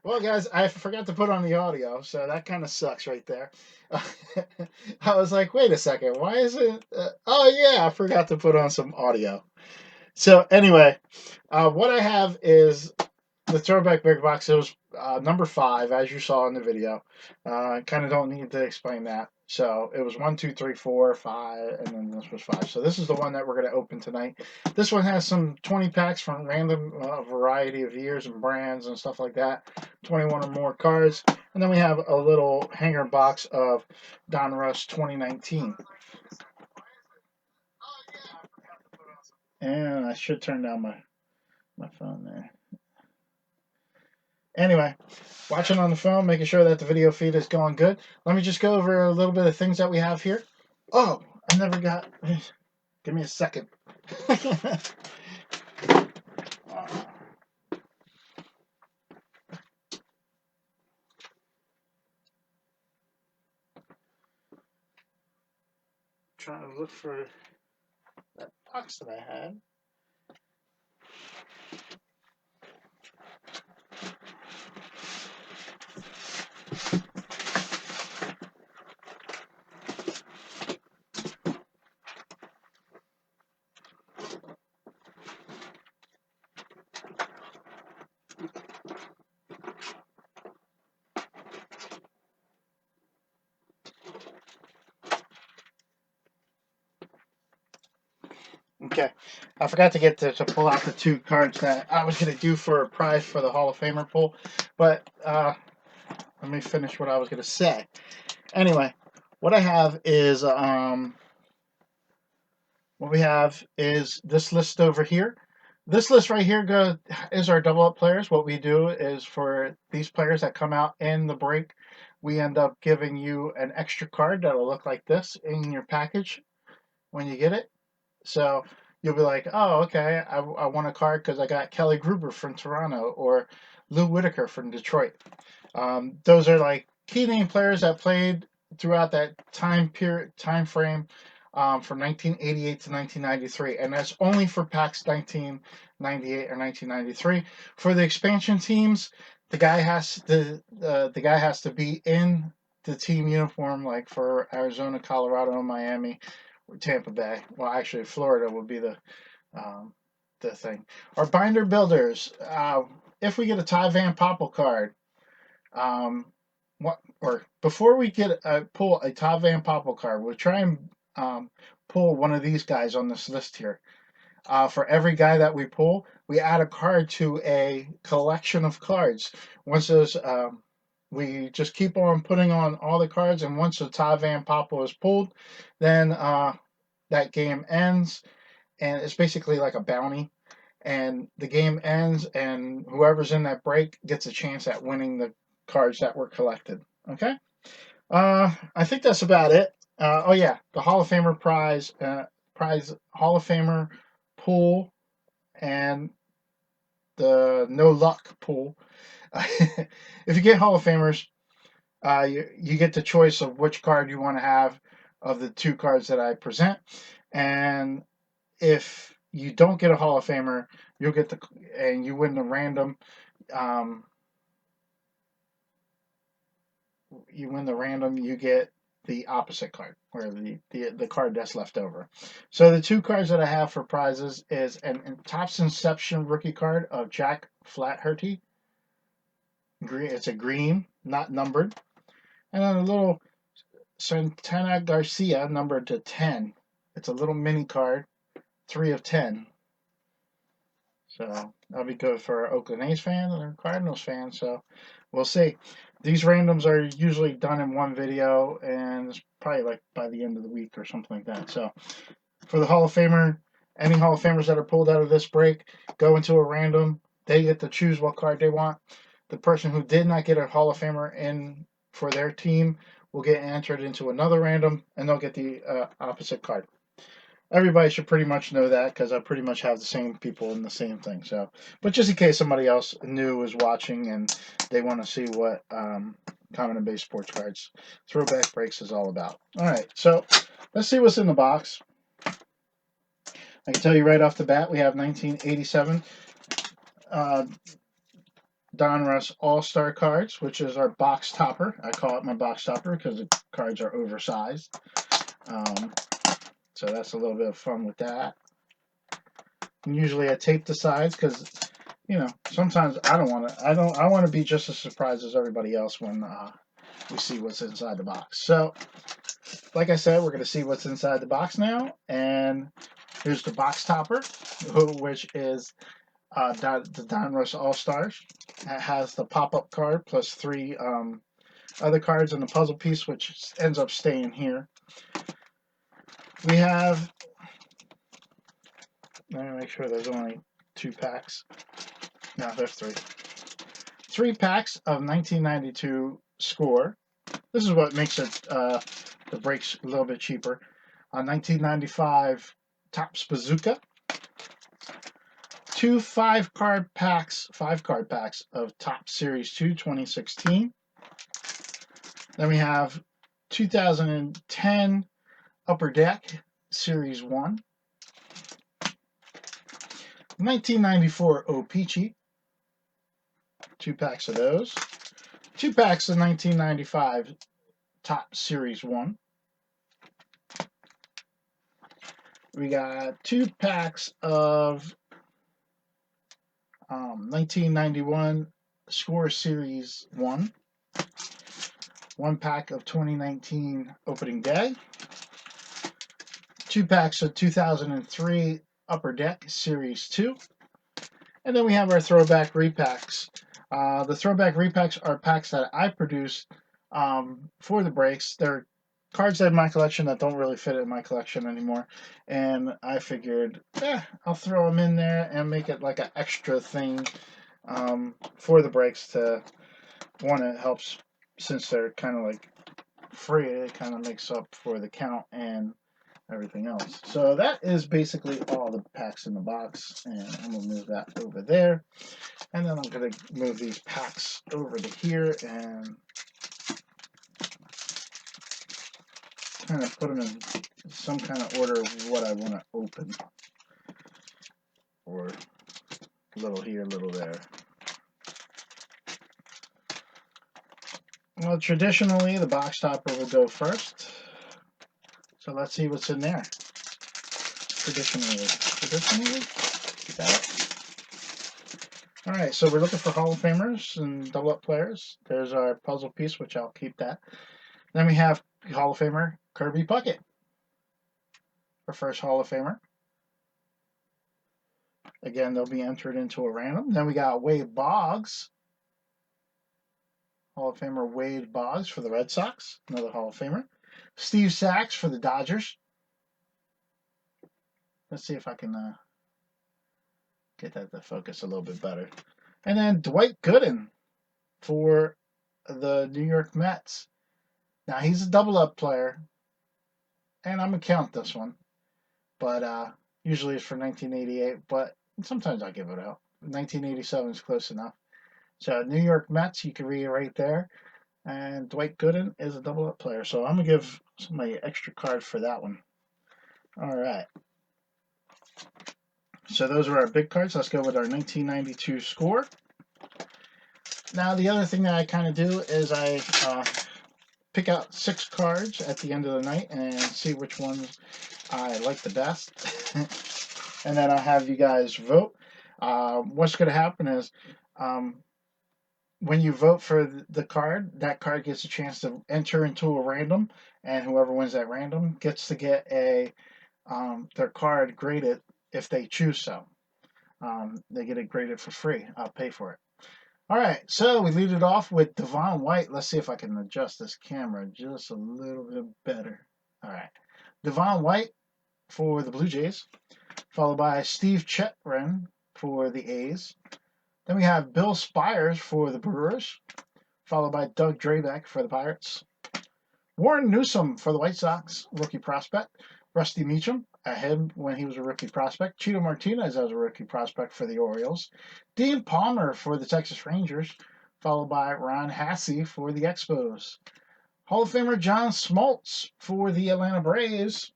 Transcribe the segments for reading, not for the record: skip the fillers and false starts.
Well, guys, I forgot to put on the audio, so that kind of sucks right there. I was like, wait a second, why is it? Oh, yeah, I forgot to put on some audio. So, anyway, what I have is the Throwback Big Box. It was number 5, as you saw in the video. I kind of don't need to explain that. So it was 1, 2, 3, 4, 5, and then this was 5. So this is the one that we're going to open tonight. This one has some 20 packs from random variety of years and brands and stuff like that. 21 or more cards. And then we have a little hanger box of Donruss 2019. And I should turn down my phone there. Anyway, watching on the phone, making sure that the video feed is going good. Let me just go over a little bit of things that we have here. Oh, I never got. Give me a second. Trying to look for that box that I had. Okay, I forgot to get to pull out the 2 cards that I was going to do for a prize for the Hall of Famer pool, but let me finish what I was going to say. Anyway, what I have is what we have is this list over here. This list right here is our double up players. What we do is for these players that come out in the break, we end up giving you an extra card that'll look like this in your package when you get it. So you'll be like, oh, okay, I want a card because I got Kelly Gruber from Toronto or Lou Whitaker from Detroit. Those are like key name players that played throughout that time frame from 1988 to 1993, and that's only for packs 1998 or 1993. For the expansion teams, the guy has to be in the team uniform, like for Arizona, Colorado, Miami, or Tampa Bay. Well, actually, Florida would be the thing. Our binder builders. If we get a Ty Van Poppel card, before we get pull a Ty Van Poppel card, we'll try and pull one of these guys on this list here. For every guy that we pull, we add a card to a collection of cards. Once those, we just keep on putting on all the cards, and once the Ty Van Poppel is pulled, then that game ends, and it's basically like a bounty. And the game ends, and whoever's in that break gets a chance at winning the cards that were collected. Okay. I think that's about it. Oh yeah, the Hall of Famer prize, Hall of Famer pool, and the no luck pool. If you get Hall of Famers, you get the choice of which card you want to have of the 2 cards that I present, and if you don't get a Hall of Famer, you'll get and you win the random. You win the random. You get the opposite card, or the card that's left over. So the 2 cards that I have for prizes is an Topps Inception rookie card of Jack Flaherty. It's a green, not numbered, and then a little Santana Garcia numbered to 10. It's a little mini card, 3 of 10. So that'll be good for Oakland A's fans and Cardinals fans. So we'll see. These randoms are usually done in one video, and it's probably like by the end of the week or something like that. So for the Hall of Famer, any Hall of Famers that are pulled out of this break go into a random. They get to choose what card they want. The person who did not get a Hall of Famer in for their team will get entered into another random, and they'll get the opposite card. Everybody should pretty much know that because I pretty much have the same people in the same thing. So, but just in case somebody else new is watching and they want to see what Common and Base Sports Cards Throwback Breaks is all about. All right, so let's see what's in the box. I can tell you right off the bat, we have 1987 Donruss All-Star cards, which is our box topper. I call it my box topper because the cards are oversized. So that's a little bit of fun with that. And usually I tape the sides because, you know, sometimes I want to be just as surprised as everybody else when we see what's inside the box. So, like I said, we're going to see what's inside the box now. And here's the box topper, which is the Donruss All-Stars. It has the pop-up card plus 3 other cards in the puzzle piece, which ends up staying here. We have, let me make sure there's only 2 packs. No, there's 3. 3 packs of 1992 Score. This is what makes it the breaks a little bit cheaper. 1995 Topps Bazooka. 2 5-card packs of Topps Series 2 2016. Then we have 2010 Upper Deck Series 1. 1994 O-Pee-Chee. 2 packs of those. 2 packs of 1995 Topps Series 1. We got 2 packs of 1991 Score Series 1. 1 pack of 2019 Opening Day. 2 packs of 2003 Upper Deck Series 2. And then we have our Throwback repacks. The Throwback repacks are packs that I produced for the breaks. They're cards in my collection that don't really fit in my collection anymore. And I figured, I'll throw them in there and make it like an extra thing for the breaks to, one, it helps since they're kind of like free, it kind of makes up for the count and everything else. So that is basically all the packs in the box, and I'm going to move that over there. And then I'm going to move these packs over to here and kind of put them in some kind of order of what I want to open. Or a little here, a little there. Well, traditionally, the box topper will go first. So let's see what's in there. Traditionally. Got it. All right, so we're looking for Hall of Famers and double-up players. There's our puzzle piece, which I'll keep that. Then we have Hall of Famer Kirby Puckett, our first Hall of Famer. Again, they'll be entered into a random. Then we got Wade Boggs, Hall of Famer Wade Boggs for the Red Sox, another Hall of Famer. Steve Sax for the Dodgers. Let's see if I can get that to focus a little bit better. And then Dwight Gooden for the New York Mets. Now, he's a double-up player, and I'm going to count this one. But usually it's for 1988, but sometimes I give it out. 1987 is close enough. So New York Mets, you can read it right there. And Dwight Gooden is a double-up player. So I'm going to give somebody an extra card for that one. All right. So those are our big cards. Let's go with our 1992 Score. Now, the other thing that I kind of do is I pick out 6 cards at the end of the night and see which ones I like the best. And then I'll have you guys vote. What's going to happen is when you vote for the card, that card gets a chance to enter into a random, and whoever wins that random gets to get their card graded if they choose so. They get it graded for free. I'll pay for it. All right, so we lead it off with Devon White. Let's see if I can adjust this camera just a little bit better. All right, Devon White for the Blue Jays, followed by Steve Chetren for the A's. Then we have Bill Spires for the Brewers, followed by Doug Drabeck for the Pirates. Warren Newsom for the White Sox, rookie prospect. Rusty Meacham, ahead when he was a rookie prospect. Cheeto Martinez as a rookie prospect for the Orioles. Dean Palmer for the Texas Rangers, followed by Ron Hassey for the Expos. Hall of Famer John Smoltz for the Atlanta Braves.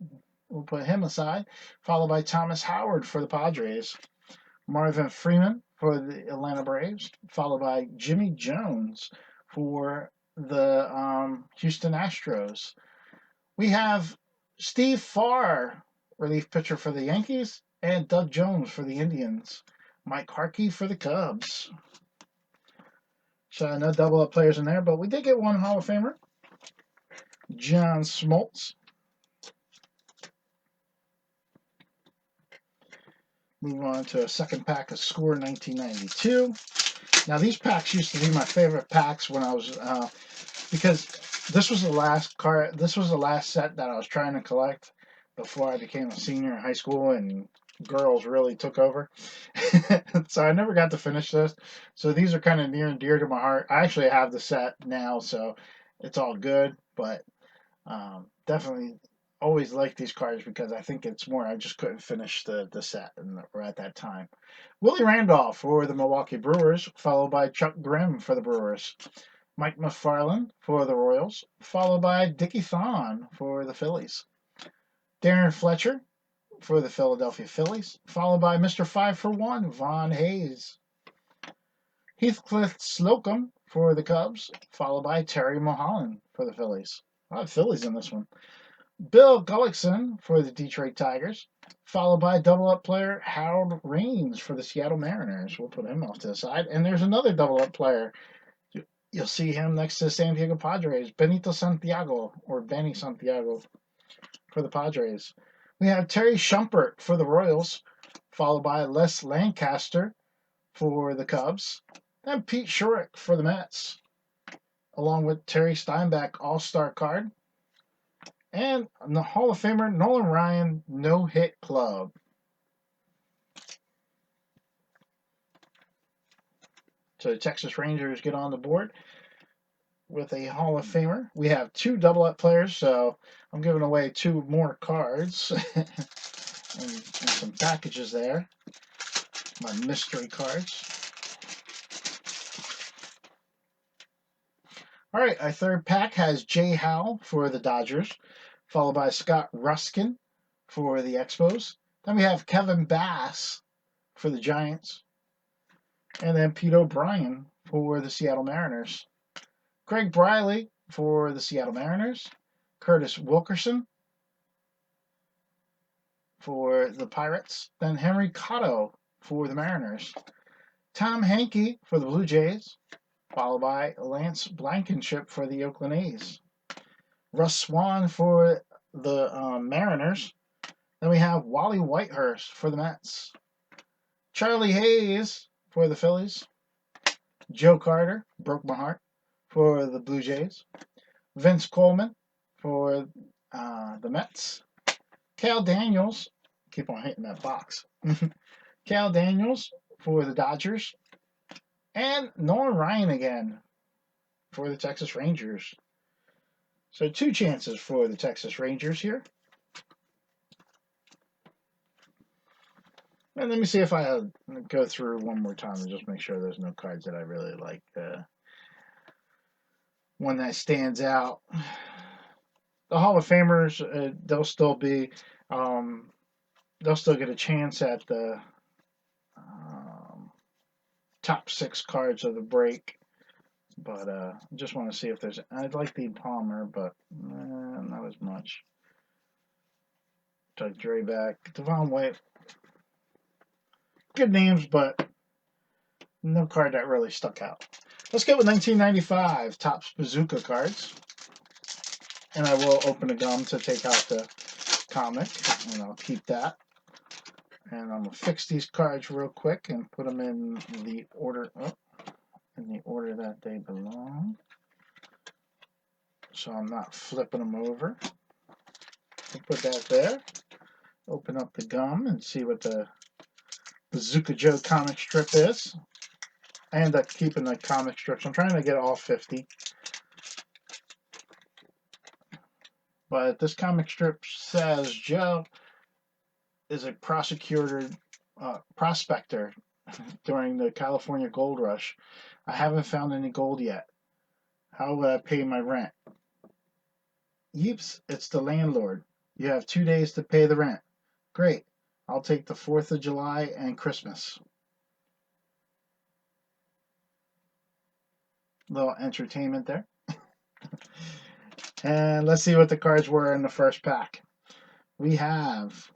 We'll put him aside, followed by Thomas Howard for the Padres. Marvin Freeman for the Atlanta Braves, followed by Jimmy Jones for the Houston Astros. We have Steve Farr, relief pitcher for the Yankees, and Doug Jones for the Indians. Mike Harkey for the Cubs. So no double up players in there, but we did get one Hall of Famer. John Smoltz. Move on to a second pack of Score 1992. Now these packs used to be my favorite packs when I was because this was the last card. This was the last set that I was trying to collect before I became a senior in high school and girls really took over. So I never got to finish this. So these are kind of near and dear to my heart. I actually have the set now, so it's all good. But definitely always like these cards because I think it's more. I just couldn't finish the set at that time. Willie Randolph for the Milwaukee Brewers, followed by Chuck Grimm for the Brewers. Mike McFarland for the Royals, followed by Dickie Thon for the Phillies. Darren Fletcher for the Philadelphia Phillies, followed by Mr. 5-for-1, Von Hayes. Heathcliff Slocum for the Cubs, followed by Terry Mulholland for the Phillies. A lot of Phillies in this one. Bill Gullickson for the Detroit Tigers, followed by double-up player Harold Raines for the Seattle Mariners. We'll put him off to the side. And there's another double-up player. You'll see him next to the San Diego Padres, Benito Santiago, or Benny Santiago, for the Padres. We have Terry Shumpert for the Royals, followed by Les Lancaster for the Cubs, then Pete Shorrock for the Mets, along with Terry Steinbach All-Star card, and the Hall of Famer Nolan Ryan No-Hit Club. So the Texas Rangers get on the board with a Hall of Famer. We have two double-up players, so I'm giving away two more cards and some packages there. My mystery cards. All right, our third pack has Jay Howe for the Dodgers, followed by Scott Ruskin for the Expos. Then we have Kevin Bass for the Giants, and then Pete O'Brien for the Seattle Mariners. Greg Briley for the Seattle Mariners. Curtis Wilkerson for the Pirates. Then Henry Cotto for the Mariners. Tom Hankey for the Blue Jays, followed by Lance Blankenship for the Oakland A's. Russ Swan for the Mariners. Then we have Wally Whitehurst for the Mets. Charlie Hayes for the Phillies. Joe Carter, broke my heart, for the Blue Jays. Vince Coleman for the Mets. Cal Daniels, keep on hitting that box. Cal Daniels for the Dodgers. And Nolan Ryan again for the Texas Rangers. So two chances for the Texas Rangers here. And let me see if I go through one more time and just make sure there's no cards that I really like. One that stands out. The Hall of Famers, they'll still be, they'll still get a chance at the top 6 cards of the break. But I just want to see if there's, I'd like the Palmer, but not as much. Doug Throwback, Devon White. Good names, but no card that really stuck out. Let's get with 1995 Topps Bazooka cards. And I will open the gum to take out the comic, and I'll keep that. And I'm going to fix these cards real quick and put them in the order, that they belong. So I'm not flipping them over. I'll put that there. Open up the gum and see what the Bazooka Joe comic strip is. I end up keeping the comic strips. I'm trying to get all 50. But this comic strip says Joe is a prospector during the California Gold Rush. I haven't found any gold yet. How will I pay my rent? Yeeps, it's the landlord. You have 2 days to pay the rent. Great. I'll take the 4th of July and Christmas. Little entertainment there. And let's see what the cards were in the first pack. We have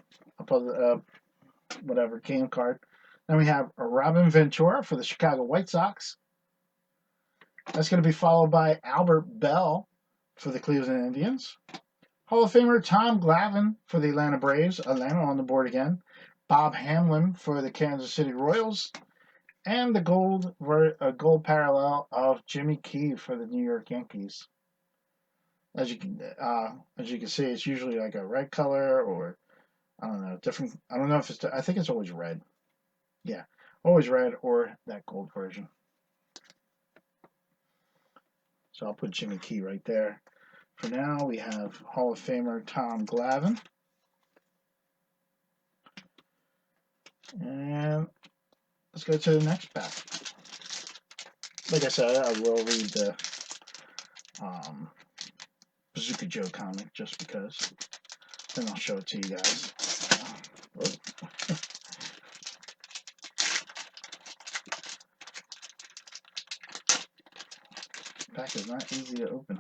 whatever game card. Then we have a Robin Ventura for the Chicago White Sox. That's going to be followed by Albert Bell for the Cleveland Indians. Hall of Famer Tom Glavine for the Atlanta Braves. Atlanta on the board again. Bob Hamlin for the Kansas City Royals. And the gold parallel of Jimmy Key for the New York Yankees. As you can see, it's usually like a red color, or I don't know, different. I don't know if it's. I think it's always red. Yeah, always red or that gold version. So I'll put Jimmy Key right there. For now, we have Hall of Famer Tom Glavine. And let's go to the next pack. Like I said, I will read the Bazooka Joe comic just because. Then I'll show it to you guys. Pack is not easy to open.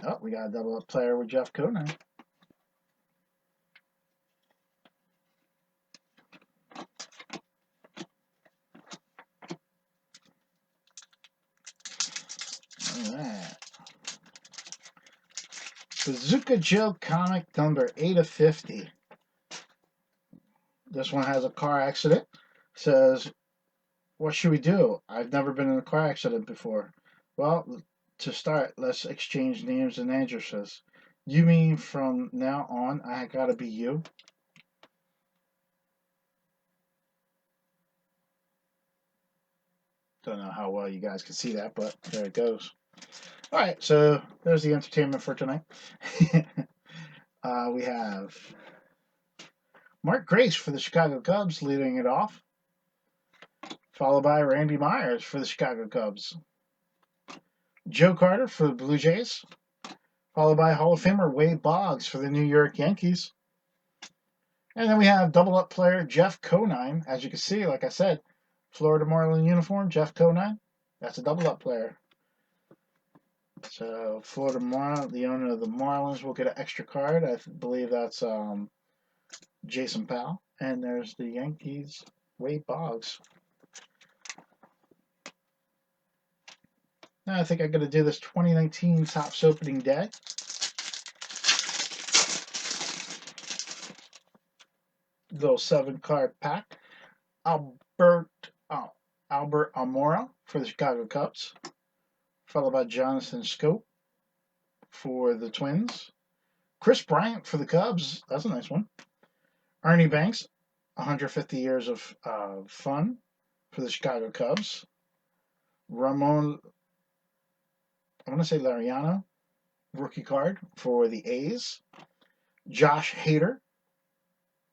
Oh, we got a double up player with Jeff Conine. Alright. Bazooka Joe comic number 8 of 50. This one has a car accident. Says, what should we do? I've never been in a car accident before. Well, to start, let's exchange names and addresses. You mean from now on, I gotta be you? Don't know how well you guys can see that, but there it goes. All right, so there's the entertainment for tonight. We have Mark Grace for the Chicago Cubs leading it off, followed by Randy Myers for the Chicago Cubs. Joe Carter for the Blue Jays, followed by Hall of Famer Wade Boggs for the New York Yankees. And then we have double-up player Jeff Conine. As you can see, like I said, Florida Marlin uniform, Jeff Conine. That's a double-up player. So Florida Marlin, the owner of the Marlins, will get an extra card. I believe that's Jason Powell. And there's the Yankees, Wade Boggs. Now I think I'm going to do this 2019 Topps opening day. Little 7-card pack. Albert Almora for the Chicago Cubs, followed by Jonathan Scope for the Twins. Chris Bryant for the Cubs. That's a nice one. Ernie Banks, 150 years of fun for the Chicago Cubs. Ramon, I want to say Lariano, rookie card for the A's. Josh Hader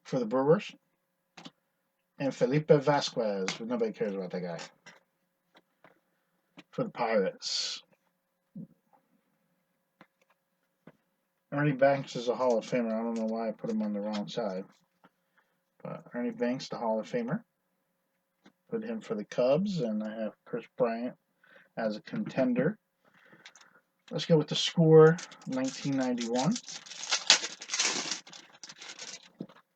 for the Brewers. And Felipe Vasquez, but nobody cares about that guy, for the Pirates. Ernie Banks is a Hall of Famer. I don't know why I put him on the wrong side. But Ernie Banks, the Hall of Famer. Put him for the Cubs, and I have Chris Bryant as a contender. Let's go with the score, 1991.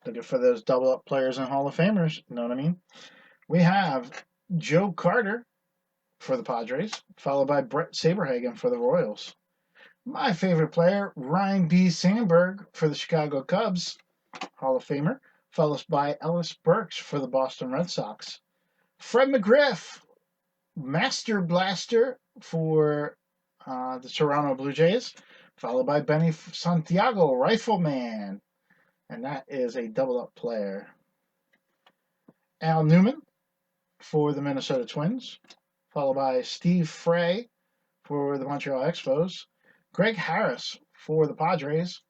Looking for those double-up players and Hall of Famers, you know what I mean? We have Joe Carter for the Padres, followed by Brett Saberhagen for the Royals. My favorite player, Ryan B. Sandberg for the Chicago Cubs, Hall of Famer, followed by Ellis Burks for the Boston Red Sox. Fred McGriff, Master Blaster for the Toronto Blue Jays, followed by Benny Santiago, Rifleman. And that is a double-up player. Al Newman for the Minnesota Twins, followed by Steve Frey for the Montreal Expos. Greg Harris for the Padres,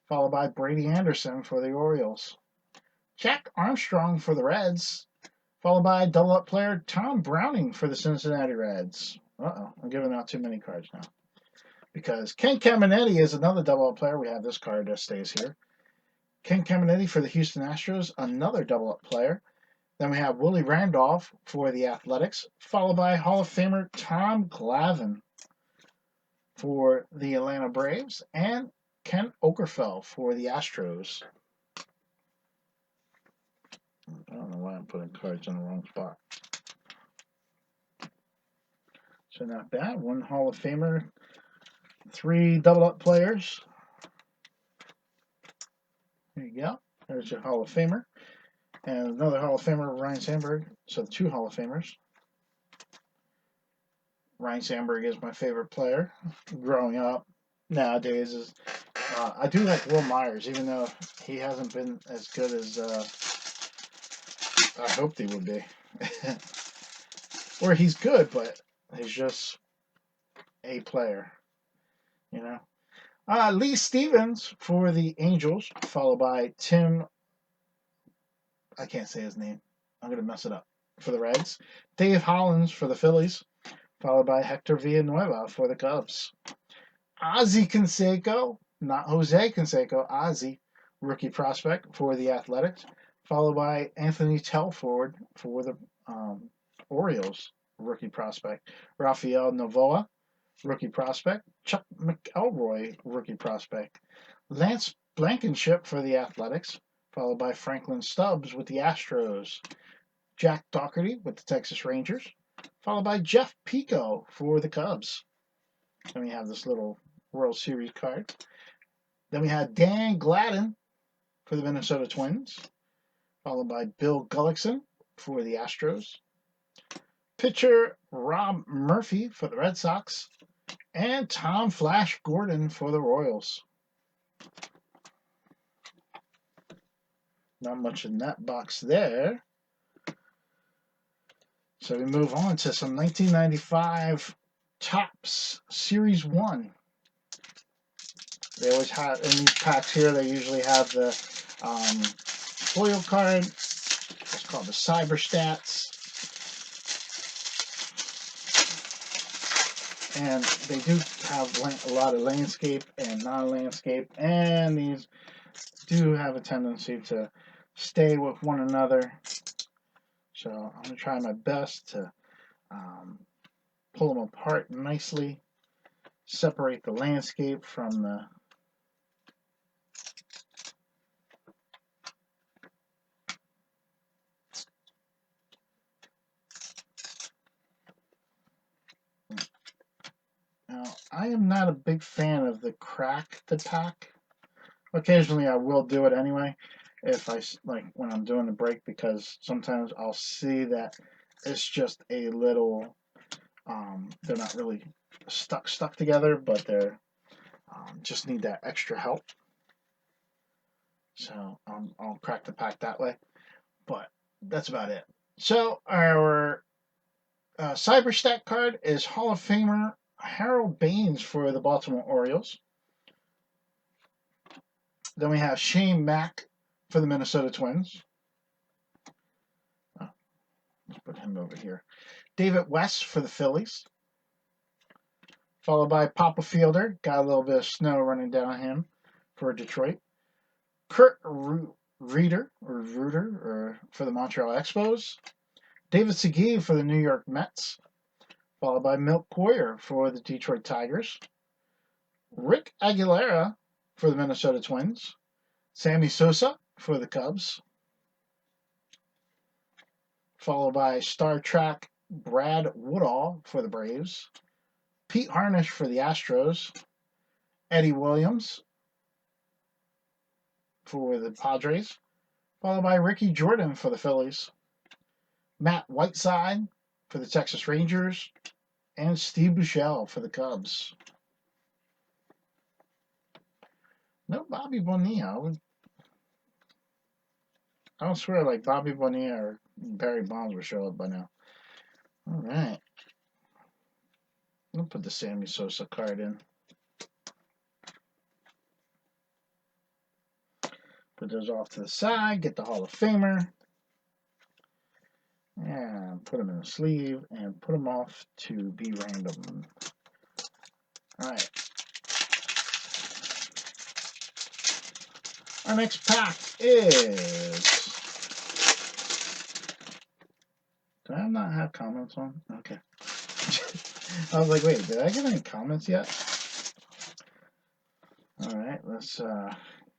followed by Brady Anderson for the Orioles. Jack Armstrong for the Reds, followed by double-up player Tom Browning for the Cincinnati Reds. I'm giving out too many cards now. Because Ken Caminetti is another double-up player. We have this card that stays here. Ken Caminetti for the Houston Astros, another double-up player. Then we have Willie Randolph for the Athletics, followed by Hall of Famer Tom Glavine for the Atlanta Braves, and Ken Okerfeld for the Astros. I don't know why I'm putting cards in the wrong spot. So not bad. One Hall of Famer, 3 double-up players. There you go. There's your Hall of Famer. And another Hall of Famer, Ryan Sandberg. So 2 Hall of Famers. Ryan Sandberg is my favorite player growing up. Nowadays, is I do like Will Myers, even though he hasn't been as good as I hoped he would be. Or he's good, but he's just a player, you know. Lee Stevens for the Angels, followed by Tim. I can't say his name. I'm going to mess it up. For the Reds. Dave Hollins for the Phillies, followed by Hector Villanueva for the Cubs. Ozzie Canseco, not Jose Canseco, Ozzie, rookie prospect for the Athletics, followed by Anthony Telford for the Orioles, rookie prospect. Rafael Novoa, rookie prospect. Chuck McElroy, rookie prospect. Lance Blankenship for the Athletics, followed by Franklin Stubbs with the Astros. Jack Dougherty with the Texas Rangers, followed by Jeff Pico for the Cubs. Then we have this little World Series card. Then we had Dan Gladden for the Minnesota Twins, followed by Bill Gullickson for the Astros. Pitcher Rob Murphy for the Red Sox, and Tom Flash Gordon for the Royals. Not much in that box there. So we move on to some 1995 Topps Series 1. They always have, in these packs here, they usually have the foil card. It's called the Cyber Stats. And they do have a lot of landscape and non-landscape. And these do have a tendency to stay with one another. So I'm going to try my best to pull them apart nicely, separate the landscape from the Now, I am not a big fan of the crack the pack. Occasionally I will do it anyway if I like when I'm doing the break, because sometimes I'll see that it's just a little they're not really stuck together, but they're just need that extra help. So I'll crack the pack that way, but that's about it. So our Cyberstat card is Hall of Famer Harold Baines for the Baltimore Orioles. Then we have Shane Mack for the Minnesota Twins. Oh, let's put him over here. David West for the Phillies. Followed by Papa Fielder. Got a little bit of snow running down him for Detroit. Kurt Reuter for the Montreal Expos. David Segui for the New York Mets. Followed by Milt Poyer for the Detroit Tigers. Rick Aguilera for the Minnesota Twins. Sammy Sosa for the Cubs. Followed by Star Trek Brad Woodall for the Braves. Pete Harnisch for the Astros. Eddie Williams for the Padres. Followed by Ricky Jordan for the Phillies. Matt Whiteside for the Texas Rangers. And Steve Buechele for the Cubs. No Bobby Bonilla. I don't swear like Bobby Bonilla or Barry Bonds would show up by now. All right. I'll put the Sammy Sosa card in. Put those off to the side. Get the Hall of Famer. And put them in the sleeve and put them off to be random. All right. Our next pack is I not have comments on? Okay. I was like, wait, did I get any comments yet? All right, let's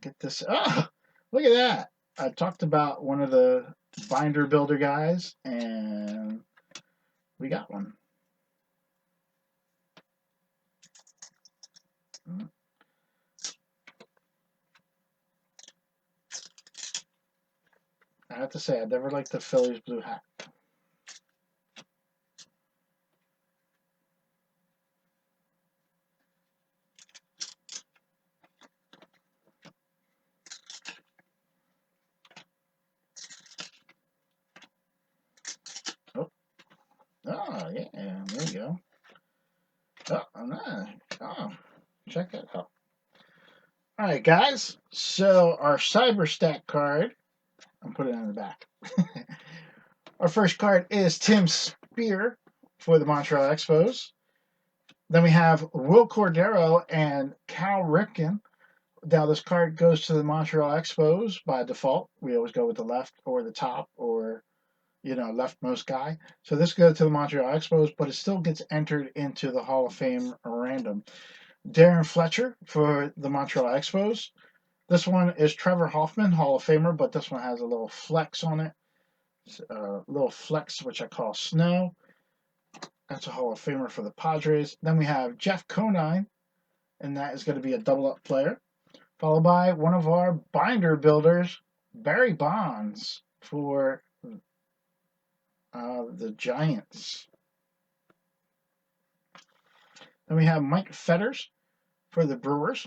get this. Oh, look at that. I talked about one of the binder builder guys, and we got one. I have to say, I never liked the Phillies blue hat. Oh, oh yeah, there you go. Oh, nice. Oh, check that out. All right, guys. So our Cyber Stack card, I'm putting it in the back. Our first card is Tim Spear for the Montreal Expos. Then we have Will Cordero and Cal Ripken. Now this card goes to the Montreal Expos by default. We always go with the left or the top or, leftmost guy. So this goes to the Montreal Expos, but it still gets entered into the Hall of Fame random. Darren Fletcher for the Montreal Expos. This one is Trevor Hoffman, Hall of Famer, but this one has a little flex on it. Little flex, which I call snow. That's a Hall of Famer for the Padres. Then we have Jeff Conine, and that is going to be a double-up player. Followed by one of our binder builders, Barry Bonds, for the Giants. Then we have Mike Fetters for the Brewers,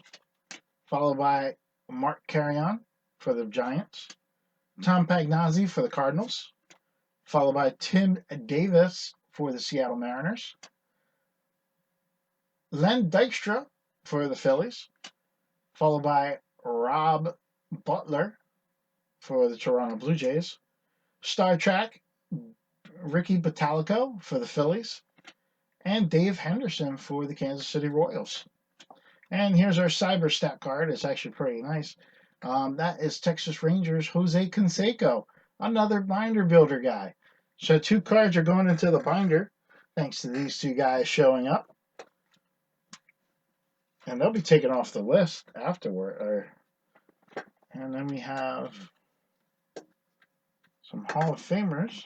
followed by Mark Carrion for the Giants. Tom Pagnozzi for the Cardinals, followed by Tim Davis for the Seattle Mariners. Len Dykstra for the Phillies, followed by Rob Butler for the Toronto Blue Jays. Star Trek, Ricky Bottalico for the Phillies. And Dave Henderson for the Kansas City Royals. And here's our Cyber Stat card. It's actually pretty nice. That is Texas Rangers Jose Canseco, another binder builder guy. So 2 cards are going into the binder thanks to these 2 guys showing up. And they'll be taken off the list afterward. And then we have some Hall of Famers.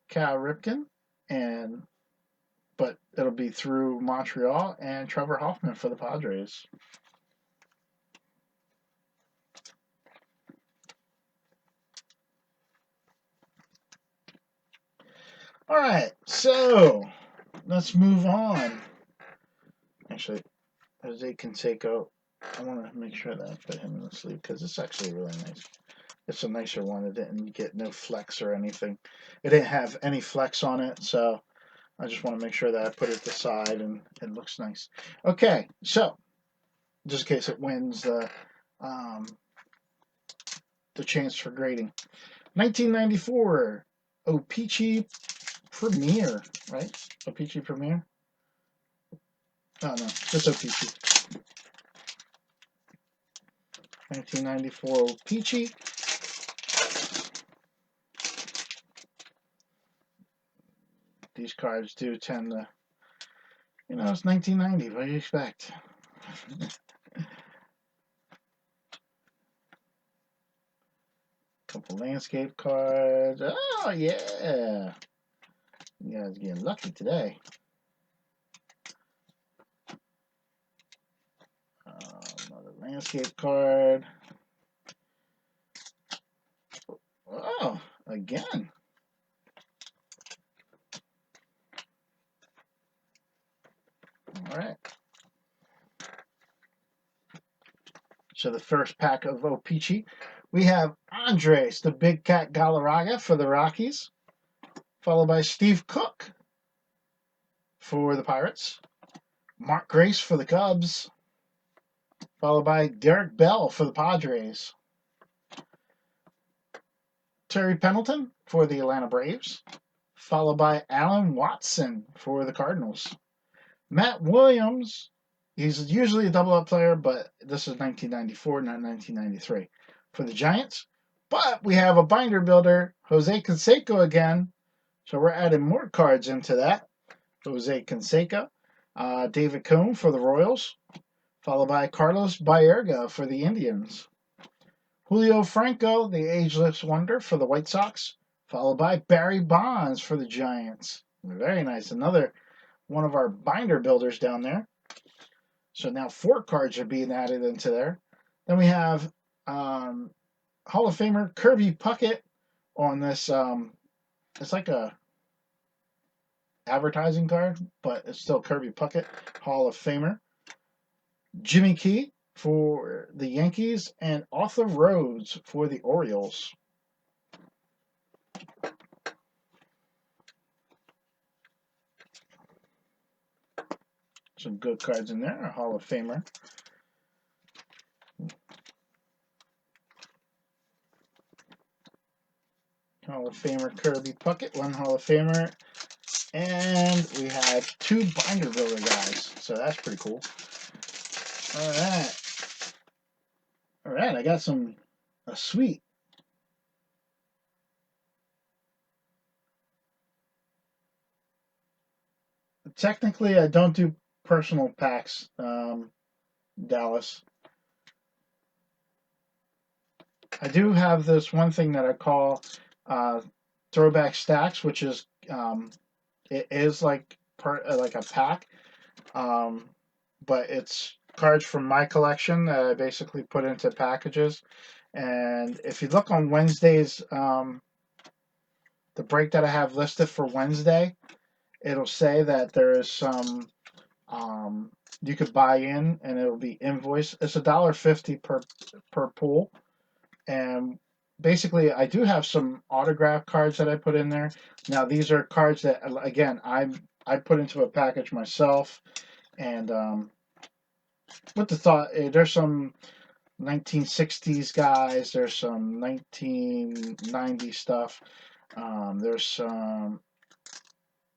Cal Ripken, but it'll be through Montreal, and Trevor Hoffman for the Padres. All right, so let's move on. Actually, Jose Canseco, I want to make sure that I put him in the sleeve because it's actually really nice. It's a nicer one. It didn't get no flex or anything. It didn't have any flex on it, so I just want to make sure that I put it to the side and it looks nice. Okay, so just in case it wins the chance for grading. 1994 O-Pee-Chee Premier, right? O-Pee-Chee Premier? Oh, no, just O-Pee-Chee. 1994 O-Pee-Chee. These cards do tend to, it's 1990. What do you expect? Couple landscape cards. Oh, yeah. You guys are getting lucky today. Another landscape card. Oh, again. All right. So the first pack of O-Pee-Chee, we have Andres, the Big Cat Galarraga for the Rockies, followed by Steve Cook for the Pirates, Mark Grace for the Cubs, followed by Derek Bell for the Padres, Terry Pendleton for the Atlanta Braves, followed by Alan Watson for the Cardinals. Matt Williams, he's usually a double-up player, but this is 1994, not 1993, for the Giants. But we have a binder builder, Jose Canseco again, So we're adding more cards into that. Jose Canseco, David Cone for the Royals, followed by Carlos Baerga for the Indians. Julio Franco, the ageless wonder for the White Sox, followed by Barry Bonds for the Giants. Very nice. Another one of our binder builders down there. So now 4 cards are being added into there. Then we have Hall of Famer Kirby Puckett on this. It's like a advertising card, but it's still Kirby Puckett, Hall of Famer. Jimmy Key for the Yankees, and Arthur Rhodes for the Orioles. Some good cards in there, a Hall of Famer. Hall of Famer Kirby Puckett, 1 Hall of Famer. And we have 2 binder builder guys, so that's pretty cool. All right, I got a sweet. Technically, I don't do personal packs, Dallas. I do have this one thing that I call throwback stacks, which is it is like a pack, but it's cards from my collection that I basically put into packages. And if you look on Wednesday's, the break that I have listed for Wednesday, it'll say that there is some you could buy in, and it'll be invoice. It's $1.50 per pool, and basically I do have some autograph cards that I put in there. Now these are cards that again I put into a package myself, and with the thought there's some 1960s guys, there's some 1990 stuff,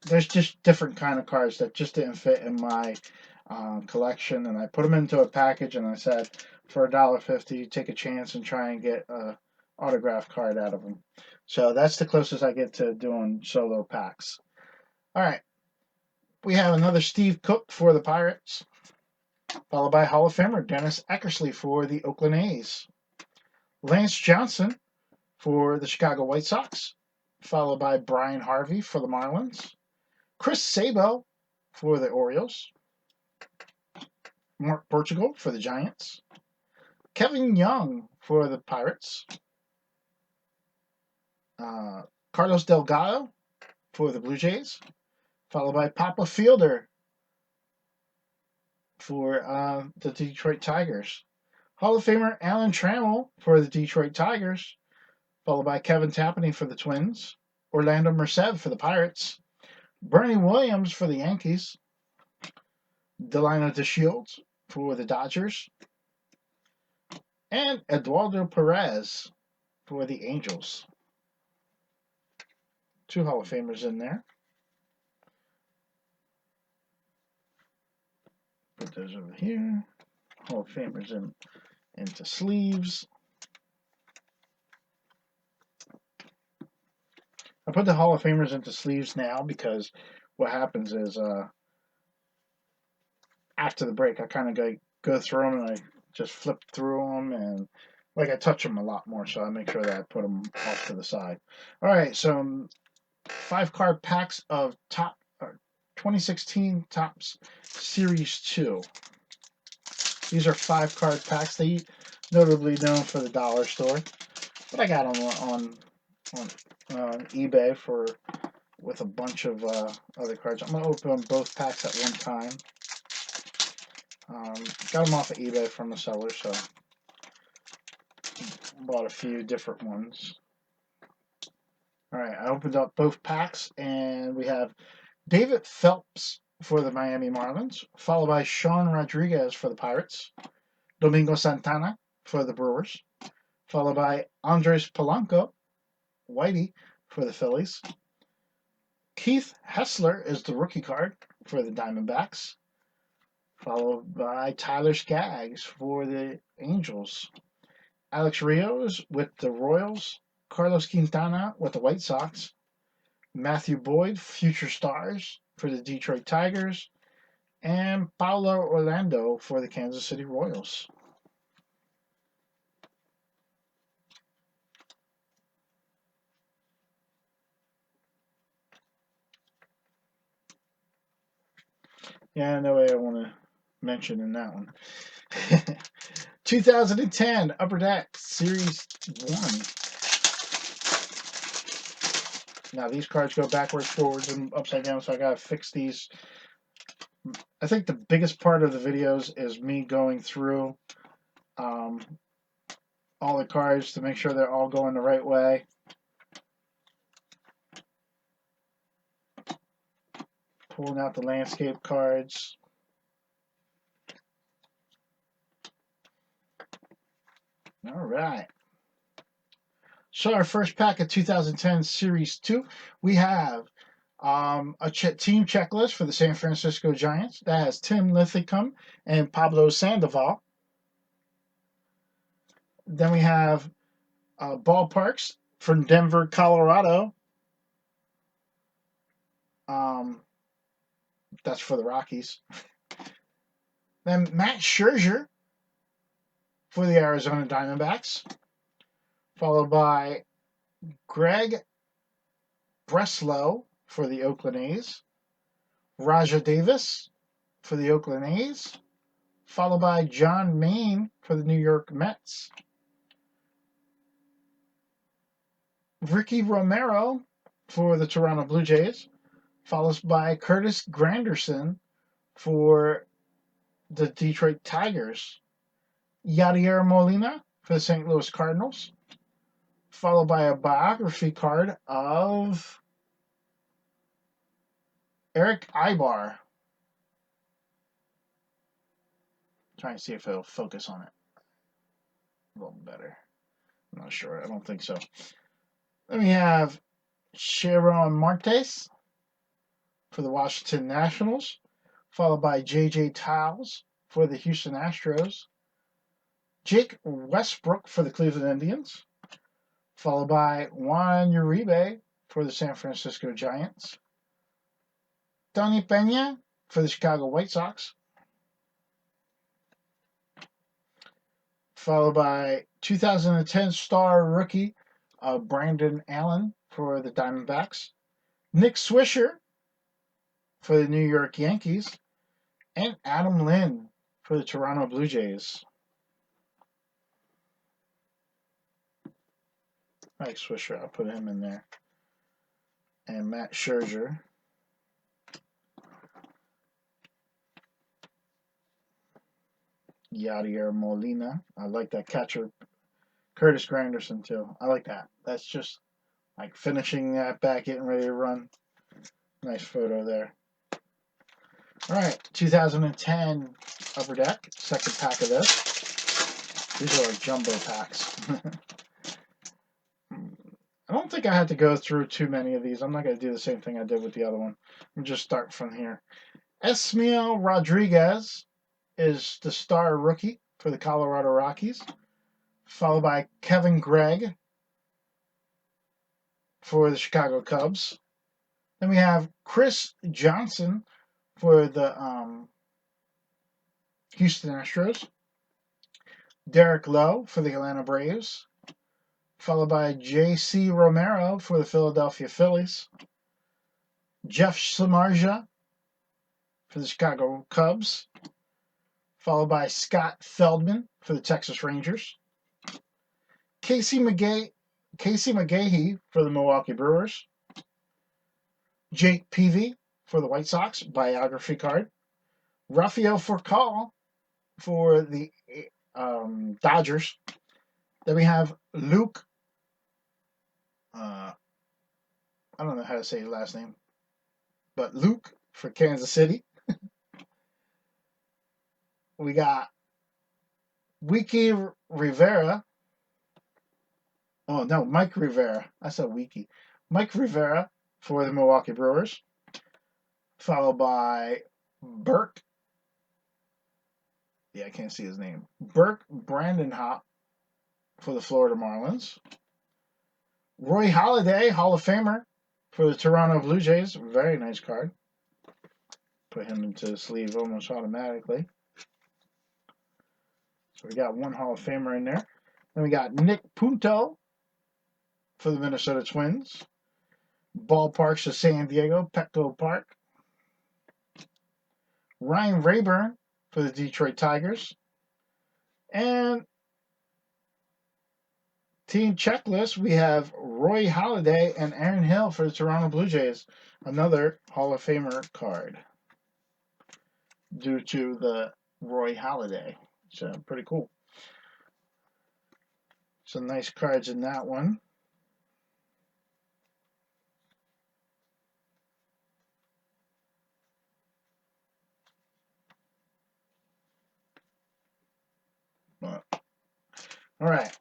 there's just different kind of cards that just didn't fit in my collection, and I put them into a package, and I said for $1.50 take a chance and try and get a autograph card out of them. So that's the closest I get to doing solo packs. All right, we have another Steve Cook for the Pirates, followed by Hall of Famer Dennis Eckersley for the Oakland A's, Lance Johnson for the Chicago White Sox, followed by Brian Harvey for the Marlins, Chris Sabo for the Orioles, Mark Portugal for the Giants, Kevin Young for the Pirates, Carlos Delgado for the Blue Jays, followed by Papa Fielder for the Detroit Tigers, Hall of Famer Alan Trammell for the Detroit Tigers, followed by Kevin Tapani for the Twins, Orlando Merced for the Pirates, Bernie Williams for the Yankees, Delino DeShields for the Dodgers, and Eduardo Perez for the Angels. 2 Hall of Famers in there. Put those over here. Hall of Famers into sleeves. I put the Hall of Famers into sleeves now because what happens is after the break I kind of go through them, and I just flip through them, and I touch them a lot more, so I make sure that I put them off to the side. All right, so 5 card packs of 2016 Topps Series 2. These are 5 card packs. They notably known for the dollar store, but I got them on eBay with a bunch of other cards. I'm gonna open both packs at one time. Got them off of eBay from the seller, so bought a few different ones. All right, I opened up both packs, and we have David Phelps for the Miami Marlins, followed by Sean Rodriguez for the Pirates, Domingo Santana for the Brewers, followed by Andres Polanco, Whitey for the Phillies. Keith Hessler is the rookie card for the Diamondbacks, followed by Tyler Skaggs for the Angels. Alex Rios with the Royals, Carlos Quintana with the White Sox, Matthew Boyd, Future Stars for the Detroit Tigers, and Paulo Orlando for the Kansas City Royals. Yeah, no way I want to mention in that one. 2010 Upper Deck Series 1. Now these cards go backwards, forwards, and upside down, so I gotta fix these. I think the biggest part of the videos is me going through all the cards to make sure they're all going the right way. Pulling out the landscape cards. All right. So our first pack of 2010 Series 2, we have a team checklist for the San Francisco Giants. That has Tim Lithicum and Pablo Sandoval. Then we have ballparks from Denver, Colorado. That's for the Rockies. Then Matt Scherzer for the Arizona Diamondbacks, followed by Greg Breslow for the Oakland A's, Raja Davis for the Oakland A's, followed by John Maine for the New York Mets, Ricky Romero for the Toronto Blue Jays, followed by Curtis Granderson for the Detroit Tigers, Yadier Molina for the St. Louis Cardinals, followed by a biography card of Eric Ibar. Trying to see if it'll focus on it a little better. I'm not sure. I don't think so. Then we have Sharon Martes for the Washington Nationals, followed by J.J. Tiles for the Houston Astros, Jake Westbrook for the Cleveland Indians, followed by Juan Uribe for the San Francisco Giants, Tony Pena for the Chicago White Sox, followed by 2010 star rookie Brandon Allen for the Diamondbacks, Nick Swisher for the New York Yankees, and Adam Lynn for the Toronto Blue Jays. Mike Swisher, I'll put him in there. And Matt Scherzer. Yadier Molina. I like that catcher. Curtis Granderson, too. I like that. That's just like finishing that back, getting ready to run. Nice photo there. All right, 2010 Upper Deck. Second pack of this. These are our jumbo packs. I don't think I had to go through too many of these. I'm not going to do the same thing I did with the other one. I'm just start from here. Esmael Rodriguez is the star rookie for the Colorado Rockies, followed by Kevin Gregg for the Chicago Cubs. Then we have Chris Johnson for the Houston Astros, Derek Lowe for the Atlanta Braves, followed by J.C. Romero for the Philadelphia Phillies, Jeff Samardzija for the Chicago Cubs, followed by Scott Feldman for the Texas Rangers, Casey McGahee for the Milwaukee Brewers, Jake Peavy for the White Sox, biography card, Rafael Furcal for the Dodgers. Then we have Luke, I don't know how to say his last name, but Luke for Kansas City. We got Wiki Rivera. Oh, no, Mike Rivera. I said Wiki. Mike Rivera for the Milwaukee Brewers, followed by Burke. Yeah, I can't see his name. Burke Brandenhop for the Florida Marlins. Roy Halladay, Hall of Famer for the Toronto Blue Jays. Very nice card. Put him into the sleeve almost automatically. So we got one Hall of Famer in there. Then we got Nick Punto for the Minnesota Twins. Ballparks of San Diego, Petco Park. Ryan Rayburn for the Detroit Tigers. And team checklist, we have Roy Halladay and Aaron Hill for the Toronto Blue Jays. Another Hall of Famer card due to the Roy Halladay. So pretty cool. Some nice cards in that one. All right.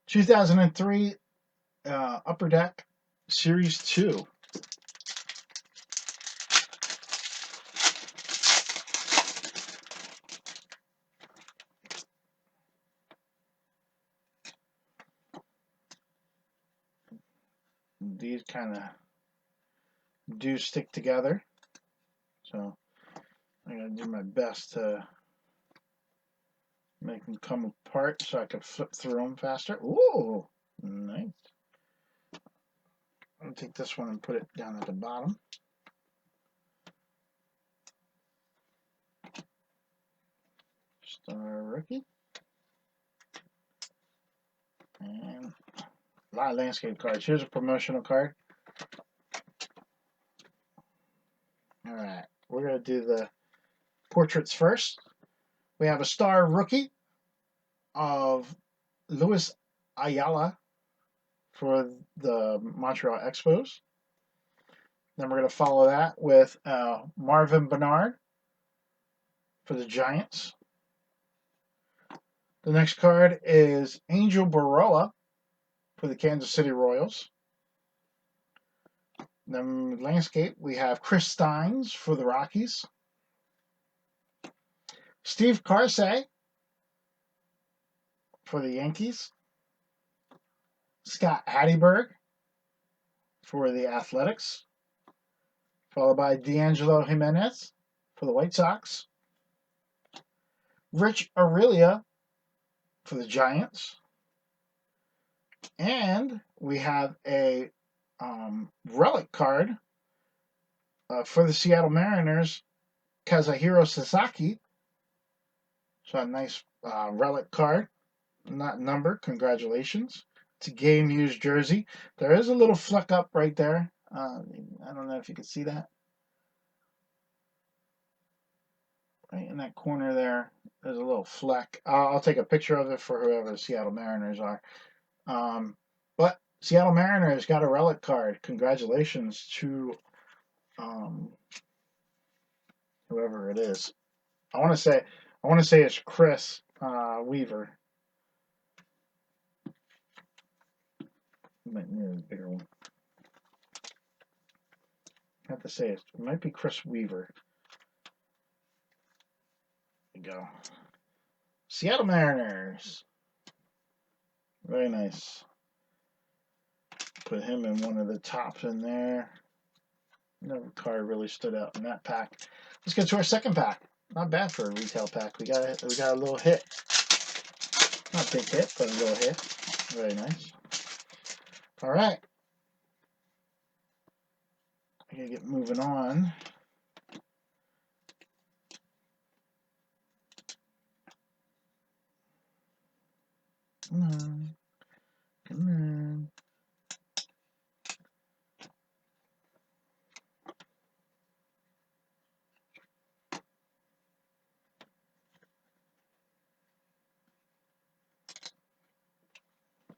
2003 Upper Deck Series 2. These kind of do stick together. So I'm going to do my best to make them come apart so I can flip through them faster. Ooh, nice. I'm going to take this one and put it down at the bottom. Star Rookie. And a lot of landscape cards. Here's a promotional card. All right, we're going to do the portraits first. We have a Star Rookie of Luis Ayala for the Montreal Expos. Then we're going to follow that with Marvin Bernard for the Giants. The next card is Angel Baroa for the Kansas City Royals. Then landscape, we have Chris Steins for the Rockies. Steve Carsey for the Yankees. Scott Hatteberg for the Athletics. Followed by D'Angelo Jimenez for the White Sox. Rich Aurelia for the Giants. And we have a relic card for the Seattle Mariners, Kazuhiro Sasaki. So a nice relic card, not numbered. Congratulations. It's a game used jersey. There is a little fleck up right there. I don't know if you can see that. Right in that corner there, there's a little fleck. I'll take a picture of it for whoever the Seattle Mariners are. But Seattle Mariners got a relic card. Congratulations to whoever it is. I want to say it's Chris Weaver. Might need a bigger one. I have to say it might be Chris Weaver. There you go. Seattle Mariners. Very nice. Put him in one of the tops in there. No card really stood out in that pack. Let's get to our second pack. Not bad for a retail pack. We got a little hit. Not a big hit, but a little hit. Very nice. All right. I gotta get moving on. Come on. Come on.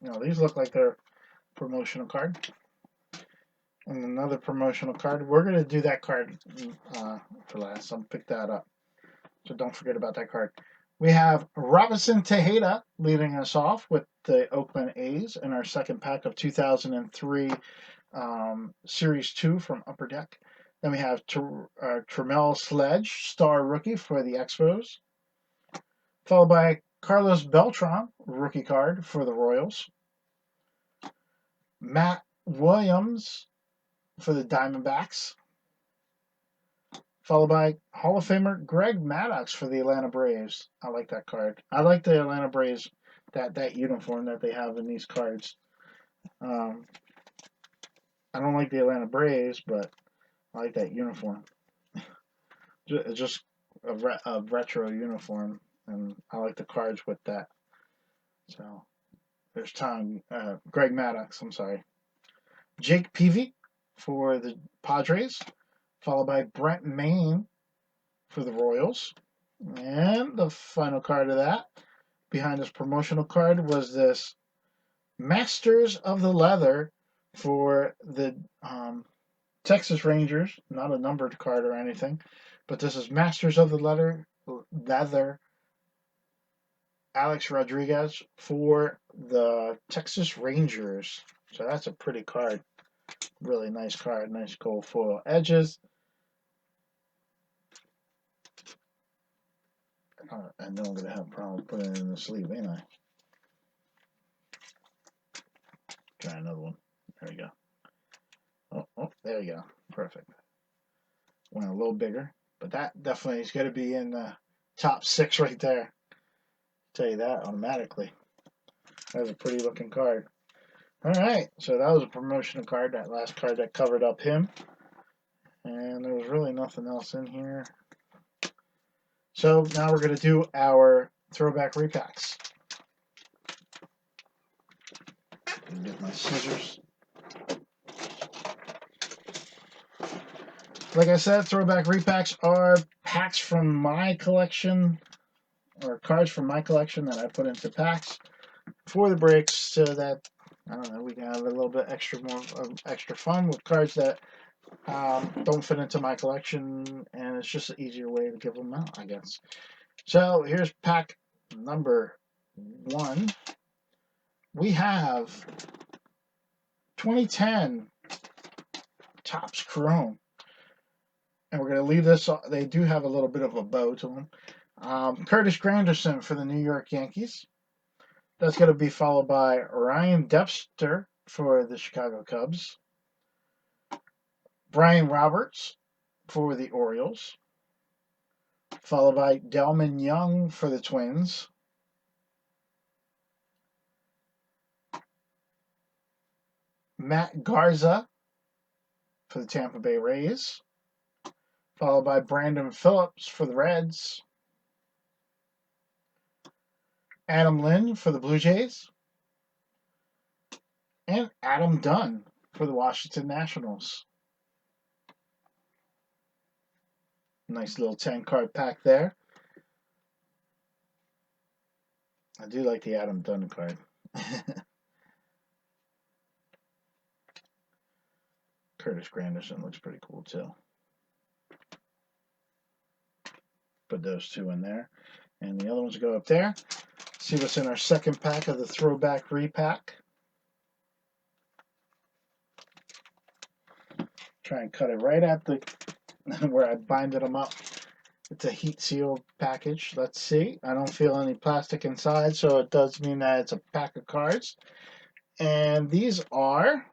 Now these look like they're promotional card. And another promotional card. We're going to do that card for last. So I'll pick that up. So don't forget about that card. We have Robinson Tejeda leading us off with the Oakland A's in our second pack of 2003 Series 2 from Upper Deck. Then we have Tremel Sledge, Star Rookie for the Expos. Followed by Carlos Beltran, rookie card for the Royals. Matt Williams for the Diamondbacks, followed by Hall of Famer Greg Maddux for the Atlanta Braves. I like that card. I like the Atlanta Braves, that uniform that they have in these cards. Um, I don't like the Atlanta Braves, but I like that uniform. It's just a retro uniform, and I like the cards with that. So there's Greg Maddux, I'm sorry. Jake Peavy for the Padres, followed by Brent Maine for the Royals. And the final card of that, behind this promotional card, was this Masters of the Leather for the Texas Rangers. Not a numbered card or anything, but this is Masters of the Leather Alex Rodriguez for the Texas Rangers. So that's a pretty card. Really nice card. Nice gold foil edges. I know I'm going to have a problem putting it in the sleeve, ain't I? Try another one. There we go. Oh, there you go. Perfect. Went a little bigger, but that definitely is going to be in the top 6 right there. I'll tell you that automatically. That was a pretty looking card. All right, so that was a promotional card, that last card that covered up him. And there was really nothing else in here. So now we're going to do our throwback repacks. Get my scissors. Like I said, throwback repacks are packs from my collection, or cards from my collection that I put into packs for the breaks, so that, I don't know, we can have a little bit extra fun with cards that don't fit into my collection, and it's just an easier way to give them out, I guess. So here's pack number 1. We have 2010 Topps Chrome. And we're going to leave this, they do have a little bit of a bow to them. Curtis Granderson for the New York Yankees. That's going to be followed by Ryan Dempster for the Chicago Cubs. Brian Roberts for the Orioles. Followed by Delman Young for the Twins. Matt Garza for the Tampa Bay Rays. Followed by Brandon Phillips for the Reds. Adam Lynn for the Blue Jays. And Adam Dunn for the Washington Nationals. Nice little 10-card pack there. I do like the Adam Dunn card. Curtis Granderson looks pretty cool too. Put those 2 in there. And the other ones go up there. See what's in our second pack of the throwback repack. Try and cut it right at the where I binded them up. It's a heat seal package. Let's see. I don't feel any plastic inside, so it does mean that it's a pack of cards. And these are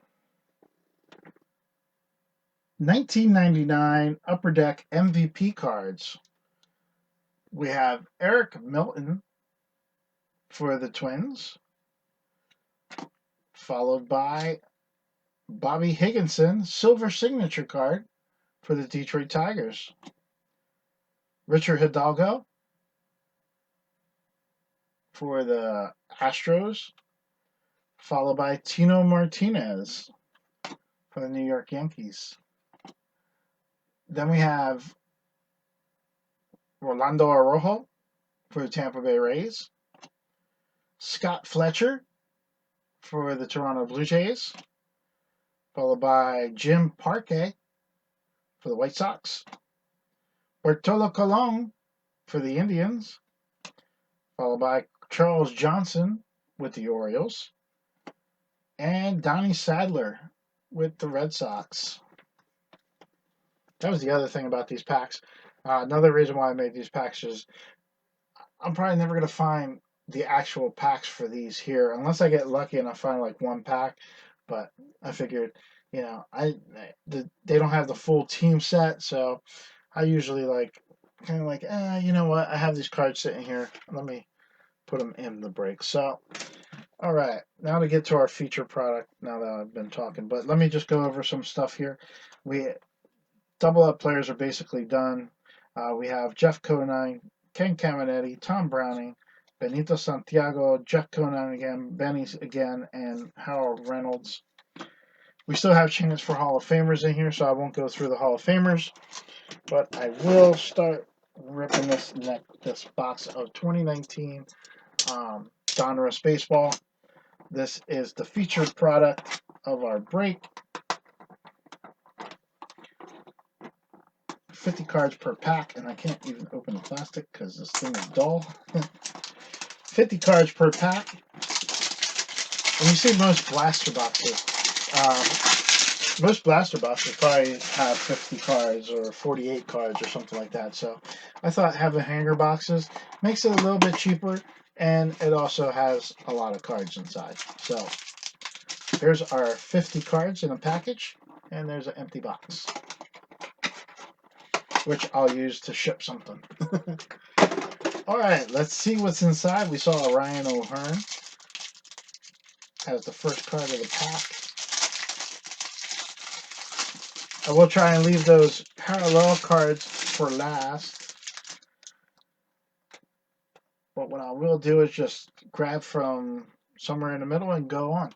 1999 Upper Deck MVP cards. We have Eric Milton for the Twins, followed by Bobby Higginson, silver signature card for the Detroit Tigers. Richard Hidalgo for the Astros, followed by Tino Martinez for the New York Yankees. Then we have Rolando Araujo for the Tampa Bay Rays. Scott Fletcher for the Toronto Blue Jays, followed by Jim Parque for the White Sox. Bartolo Colon for the Indians, followed by Charles Johnson with the Orioles. And Donnie Sadler with the Red Sox. That was the other thing about these packs. Another reason why I made these packs is I'm probably never going to find the actual packs for these here, unless I get lucky and I find like one pack. But I figured You know, they don't have the full team set, so I usually like kind of like, you know what? I have these cards sitting here. Let me put them in the break. So, all right, now to get to our feature product. Now that I've been talking, but let me just go over some stuff here. We double up players are basically done. We have Jeff Conine, Ken Caminetti, Tom Browning, Benito Santiago, Jeff Conine again, Benny again, and Harold Reynolds. We still have chance for Hall of Famers in here, so I won't go through the Hall of Famers, but I will start ripping this box of 2019 Donruss Baseball. This is the featured product of our break. 50 cards per pack, and I can't even open the plastic because this thing is dull. 50 cards per pack. And you see most blaster boxes. Most blaster boxes probably have 50 cards or 48 cards or something like that. So I thought having hanger boxes makes it a little bit cheaper, and it also has a lot of cards inside. So there's our 50 cards in a package, and there's an empty box, which I'll use to ship something. All right, let's see what's inside. We saw Ryan O'Hearn as the first card of the pack. I will try and leave those parallel cards for last. But what I will do is just grab from somewhere in the middle and go on.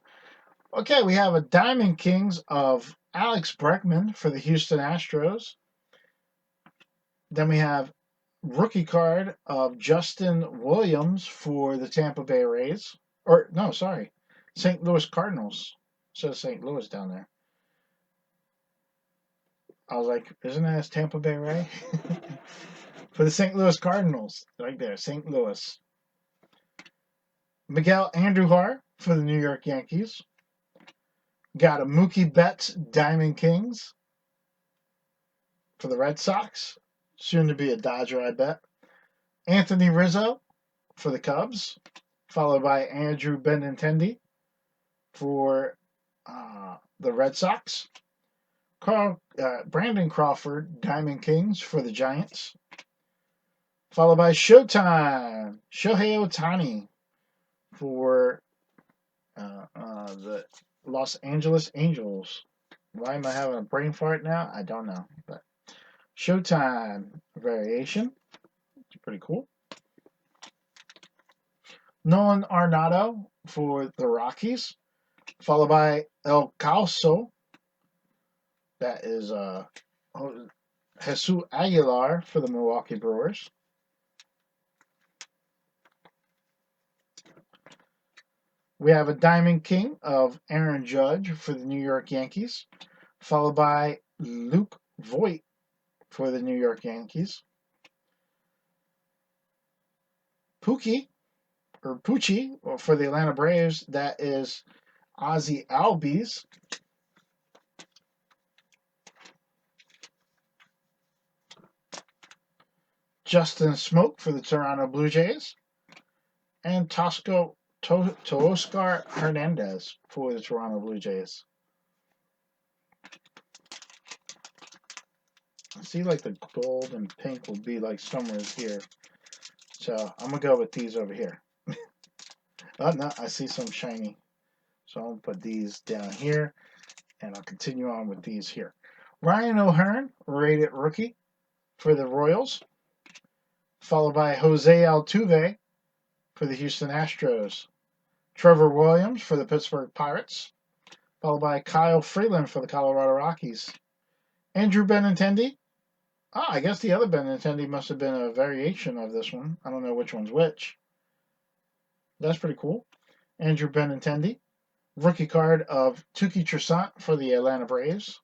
Okay, we have a Diamond Kings of Alex Bregman for the Houston Astros. Then we have rookie card of Justin Williams for the Tampa Bay Rays. Or, no, sorry, St. Louis Cardinals. It says St. Louis down there. I was like, isn't that Tampa Bay Ray? For the St. Louis Cardinals. Right there, St. Louis. Miguel Andujar for the New York Yankees. Got a Mookie Betts Diamond Kings for the Red Sox. Soon to be a Dodger, I bet. Anthony Rizzo for the Cubs, followed by Andrew Benintendi for the Red Sox. Brandon Crawford, Diamond Kings for the Giants, followed by Showtime, Shohei Ohtani for the Los Angeles Angels. Why am I having a brain fart now? I don't know, but Showtime variation. It's pretty cool. Nolan Arenado for the Rockies, followed by El Calso. That is Jesus Aguilar for the Milwaukee Brewers. We have a Diamond King of Aaron Judge for the New York Yankees, followed by Luke Voigt for the New York Yankees. Pucci for the Atlanta Braves. That is Ozzie Albies. Justin Smoke for the Toronto Blue Jays. And Teoscar Hernandez for the Toronto Blue Jays. I see like the gold and pink will be like somewhere here. So I'm going to go with these over here. Oh, no, I see some shiny. So I'll put these down here, and I'll continue on with these here. Ryan O'Hearn, rated rookie for the Royals, followed by Jose Altuve for the Houston Astros. Trevor Williams for the Pittsburgh Pirates, followed by Kyle Freeland for the Colorado Rockies. Andrew Benintendi. I guess the other Benintendi must have been a variation of this one. I don't know which one's which. That's pretty cool. Andrew Benintendi. Rookie card of Tuki Toussaint for the Atlanta Braves.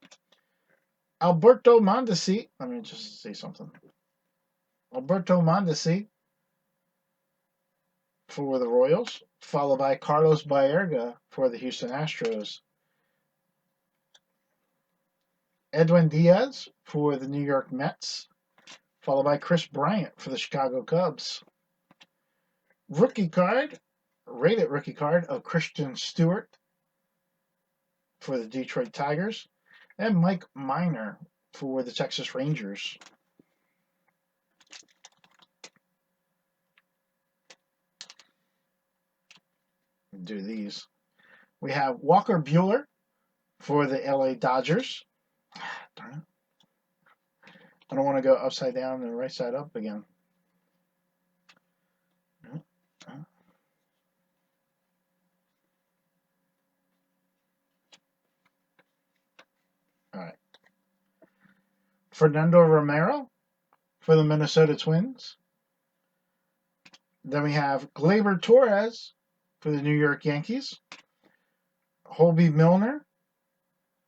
Alberto Mondesi. Let me just say something. Alberto Mondesi for the Royals, followed by Carlos Baerga for the Houston Astros. Edwin Diaz for the New York Mets, followed by Chris Bryant for the Chicago Cubs. Rated rookie card of Christian Stewart for the Detroit Tigers, and Mike Minor for the Texas Rangers. Do these. We have Walker Buehler for the LA Dodgers. Darn it. I don't want to go upside down and right side up again. All right. Fernando Romero for the Minnesota Twins. Then we have Gleyber Torres for the New York Yankees. Holby Milner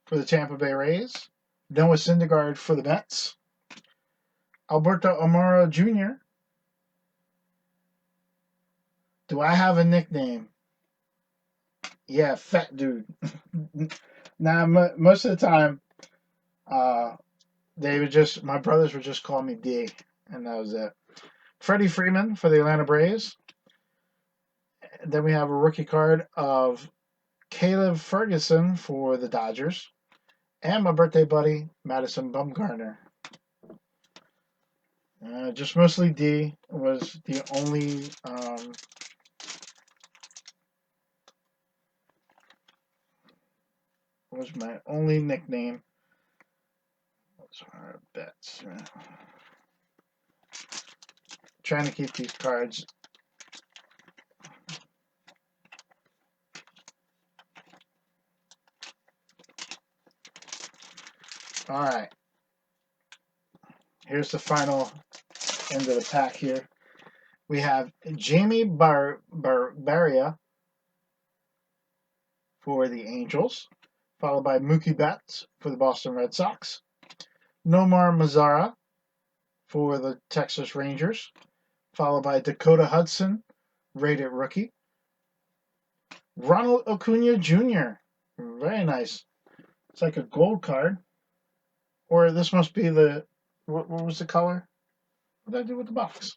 for the Tampa Bay Rays. Noah Syndergaard for the Mets. Alberto Amaro Jr. Do I have a nickname? Yeah, fat dude. Now, most of the time, my brothers would just call me D, and that was it. Freddie Freeman for the Atlanta Braves. Then we have a rookie card of Caleb Ferguson for the Dodgers. And my birthday buddy, Madison Bumgarner. Just mostly D was the only was my only nickname. Those are our bets. Trying to keep these cards. All right. Here's the final end of the pack here. We have Jamie Barria for the Angels, followed by Mookie Betts for the Boston Red Sox. Nomar Mazara for the Texas Rangers, followed by Dakota Hudson, rated rookie. Ronald Acuna Jr., very nice. It's like a gold card. Or this must be the, what was the color? What did I do with the box?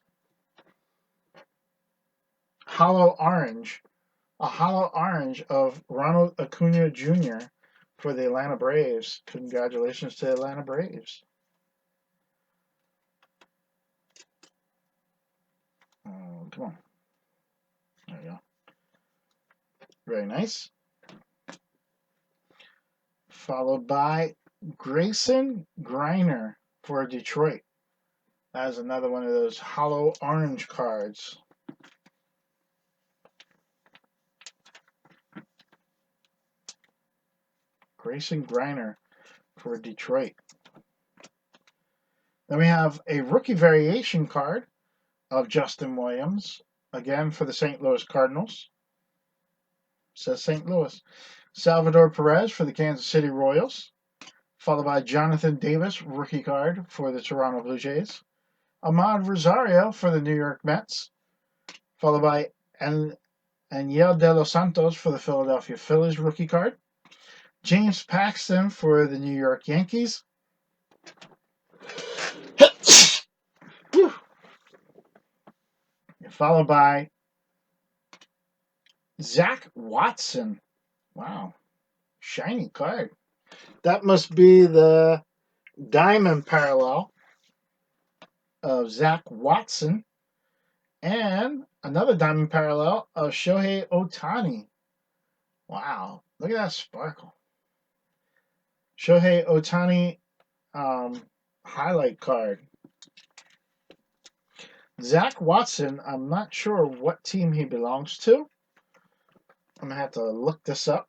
Hollow orange. A hollow orange of Ronald Acuna Jr. for the Atlanta Braves. Congratulations to the Atlanta Braves. Come on. There you go. Very nice. Followed by Grayson Greiner for Detroit. That is another one of those hollow orange cards. Grayson Greiner for Detroit. Then we have a rookie variation card of Justin Williams, again for the St. Louis Cardinals. Says St. Louis. Salvador Perez for the Kansas City Royals, followed by Jonathan Davis, rookie card for the Toronto Blue Jays. Ahmad Rosario for the New York Mets, followed by Aniel De Los Santos for the Philadelphia Phillies, rookie card. James Paxton for the New York Yankees. Followed by Zach Watson. Wow. Shiny card. That must be the diamond parallel of Zach Watson. And another diamond parallel of Shohei Ohtani. Wow. Look at that sparkle. Shohei Ohtani highlight card. Zach Watson, I'm not sure what team he belongs to. I'm going to have to look this up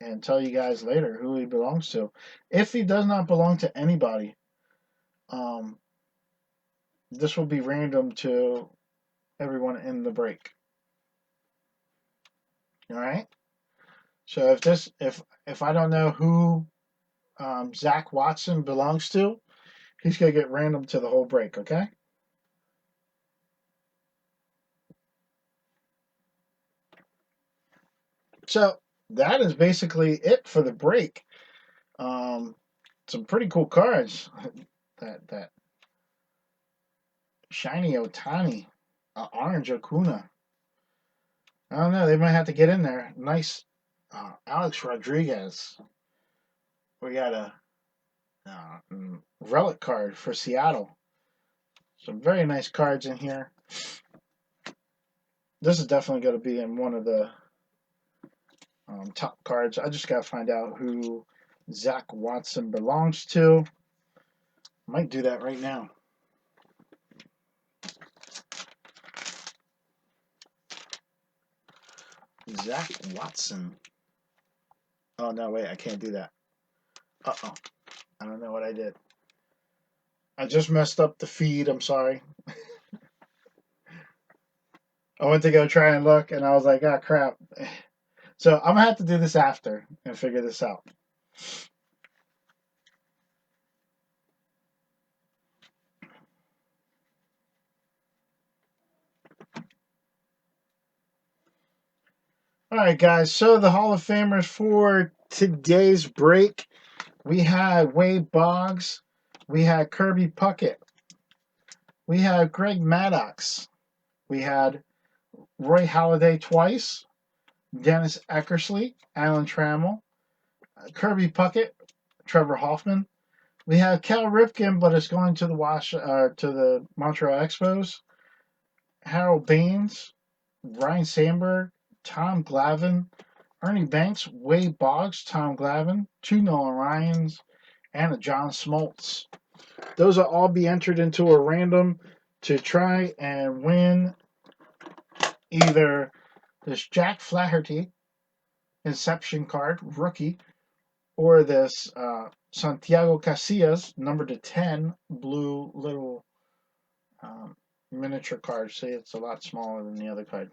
and tell you guys later who he belongs to. If he does not belong to anybody, this will be random to everyone in the break. All right? So if I don't know who Zach Watson belongs to, he's going to get random to the whole break, okay? So that is basically it for the break. Some pretty cool cards. That shiny Ohtani, orange Acuna. I don't know. They might have to get in there. Nice Alex Rodriguez. We got a relic card for Seattle. Some very nice cards in here. This is definitely going to be in one of the top cards. I just got to find out who Zach Watson belongs to. Might do that right now. Zach Watson. Oh, no, wait, I can't do that. Uh-oh. I don't know what I did. I just messed up the feed. I'm sorry. I went to go try and look, and I was like, oh, crap. So I'm going to have to do this after and figure this out. All right, guys. So the Hall of Famers for today's break, we had Wade Boggs, we had Kirby Puckett, we had Greg Maddox, we had Roy Halladay twice, Dennis Eckersley, Alan Trammell, Kirby Puckett, Trevor Hoffman. We have Cal Ripken, but it's going to the Montreal Expos. Harold Baines, Ryan Sandberg, Tom Glavine, Ernie Banks, Wade Boggs, Tom Glavine, 2 Nolan Ryans, and a John Smoltz. Those will all be entered into a random to try and win either this Jack Flaherty Inception card, rookie, or this Santiago Casillas, number to 10, blue little miniature card. See, it's a lot smaller than the other card.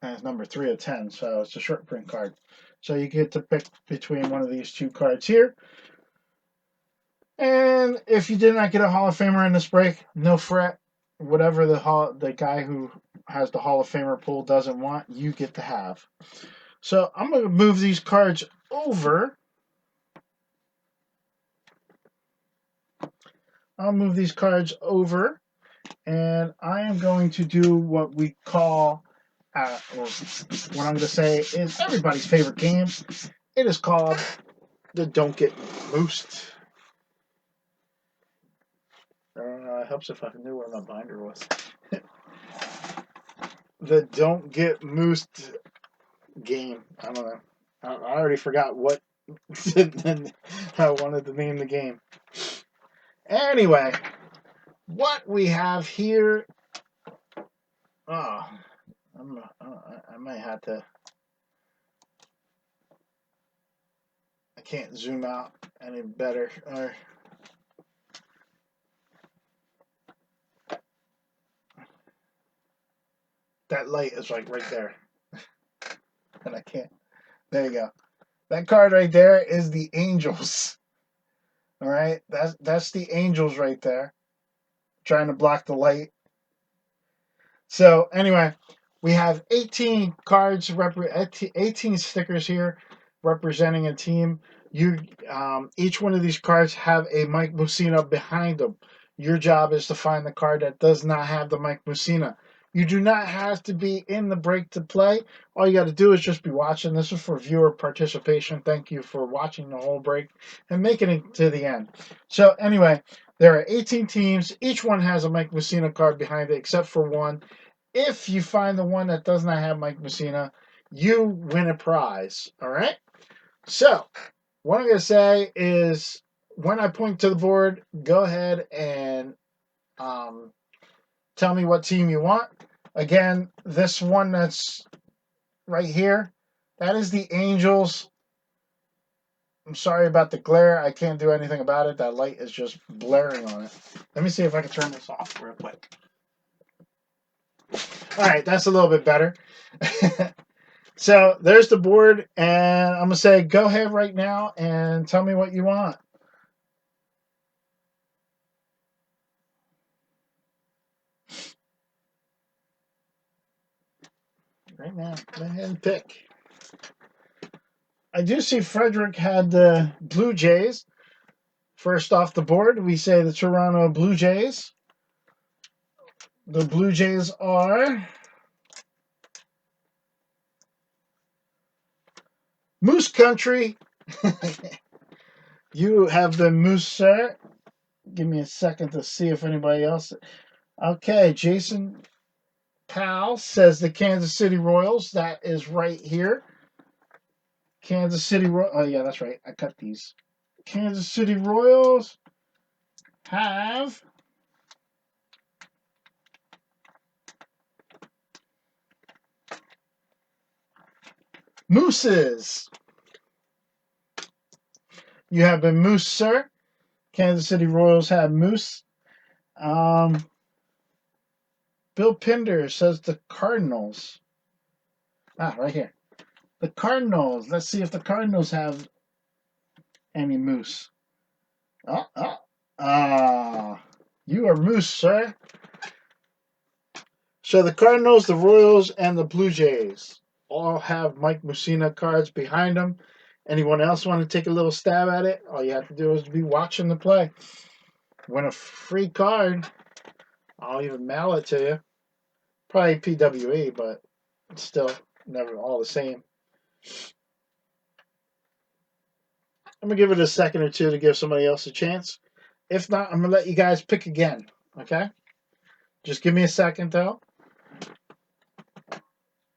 And it's number 3 of 10, so it's a short print card. So you get to pick between one of these two cards here. And if you did not get a Hall of Famer in this break, no fret. Whatever the guy who has the Hall of Famer pool doesn't want, you get to have. So I'm going to move these cards over. I'll move these cards over, and I am going to do what we call, or what I'm going to say is everybody's favorite game. It is called the Don't Get Moosed. It helps if I knew where my binder was. The Don't Get Moosed game. I don't know. I already forgot what I wanted to name the game. Anyway, what we have here. Oh, I might have to. I can't zoom out any better. That light is like right there, and I can't. There you go. That card right there is the Angels. All right, that's the Angels right there, trying to block the light. So anyway, we have 18 cards, 18 stickers here representing a team. Each one of these cards have a Mike Mussina behind them. Your job is to find the card that does not have the Mike Mussina. You do not have to be in the break to play. All you got to do is just be watching. This is for viewer participation. Thank you for watching the whole break and making it to the end. So anyway, there are 18 teams. Each one has a Mike Mussina card behind it, except for one. If you find the one that does not have Mike Mussina, you win a prize. All right? So, what I'm going to say is when I point to the board, go ahead and tell me what team you want. Again, this one that's right here, that is the Angels. I'm sorry about the glare. I can't do anything about it. That light is just blaring on it. Let me see if I can turn this off real quick. All right, that's a little bit better. So there's the board, and I'm going to say go ahead right now and tell me what you want. Right now, go ahead and pick. I do see Frederick had the Blue Jays. First off the board, we say the Toronto Blue Jays. The Blue Jays are Moose Country. You have been Moose, sir. Give me a second to see if anybody else. Okay, Jason Powell says the Kansas City Royals. That is right here. Kansas City Royals. Oh, yeah, that's right. I cut these. Kansas City Royals have Mooses. You have been Moose, sir. Kansas City Royals have Moose. Um, Bill Pinder says the Cardinals. Ah, right here. The Cardinals. Let's see if the Cardinals have any Moose. You are Moose, sir. So the Cardinals, the Royals, and the Blue Jays all have Mike Mussina cards behind them. Anyone else want to take a little stab at it? All you have to do is be watching the play. Win a free card. I'll even mail it to you. Probably PWE, but it's still never all the same. I'm going to give it a second or two to give somebody else a chance. If not, I'm going to let you guys pick again. Okay? Just give me a second, though.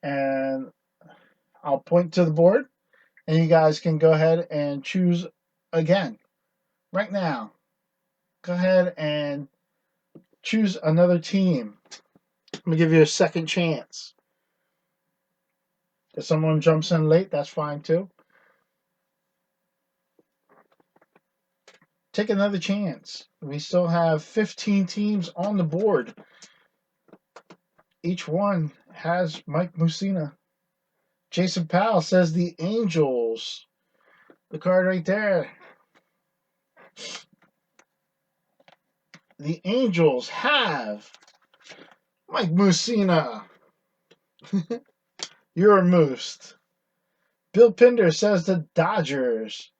And I'll point to the board. And you guys can go ahead and choose again. Right now. Go ahead and choose another team. I'm going to give you a second chance. If someone jumps in late, that's fine too. Take another chance. We still have 15 teams on the board. Each one has Mike Mussina. Jason Powell says the Angels. The card right there. The Angels have Mike Mussina. You're a moose. Bill Pinder says the Dodgers.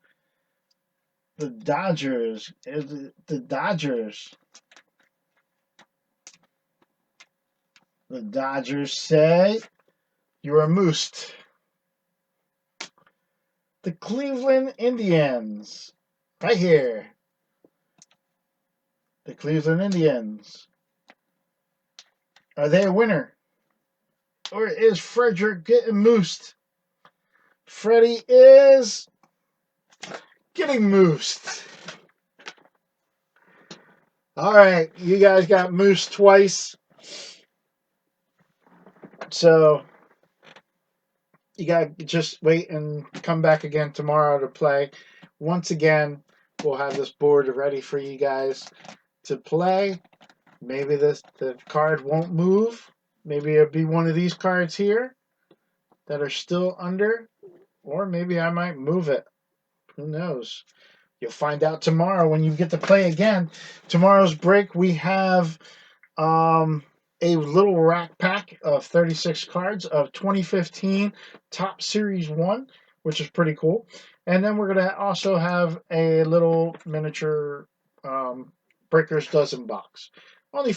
The Dodgers. The Dodgers. The Dodgers say you're a moose. The Cleveland Indians. Right here. The Cleveland Indians. Are they a winner? Or is Frederick getting moosed? Freddie is getting moosed. All right, you guys got moosed twice. So you got to just wait and come back again tomorrow to play. Once again, we'll have this board ready for you guys to play. Maybe the card won't move. Maybe it'll be one of these cards here that are still under. Or maybe I might move it. Who knows? You'll find out tomorrow when you get to play again. Tomorrow's break, we have a little rack pack of 36 cards of 2015 Top Series 1, which is pretty cool. And then we're going to also have a little miniature Breaker's Dozen box. Only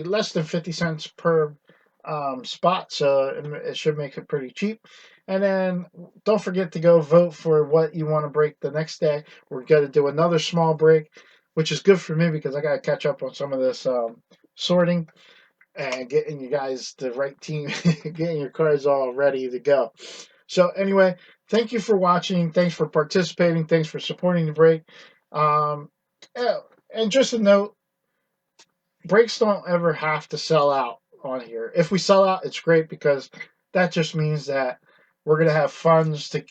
less than 50 cents per spot, so it should make it pretty cheap. And then don't forget to go vote for what you want to break the next day. We're going to do another small break, which is good for me because I got to catch up on some of this sorting and getting you guys the right team, getting your cards all ready to go. So anyway, thank you for watching. Thanks for participating. Thanks for supporting the break. And just a note, breaks don't ever have to sell out on here. If we sell out, it's great because that just means that we're going to have funds to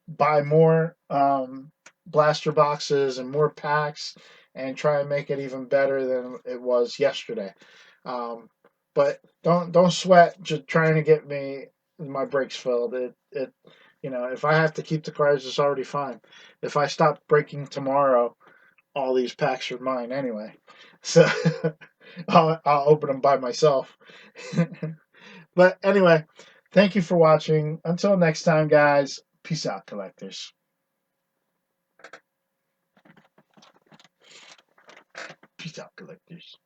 buy more blaster boxes and more packs and try and make it even better than it was yesterday. But don't sweat just trying to get my breaks filled. It if I have to keep the cards, it's already fine. If I stop breaking tomorrow, all these packs are mine anyway. So I'll open them by myself. But anyway, thank you for watching. Until next time, guys. Peace out, collectors. Peace out, collectors.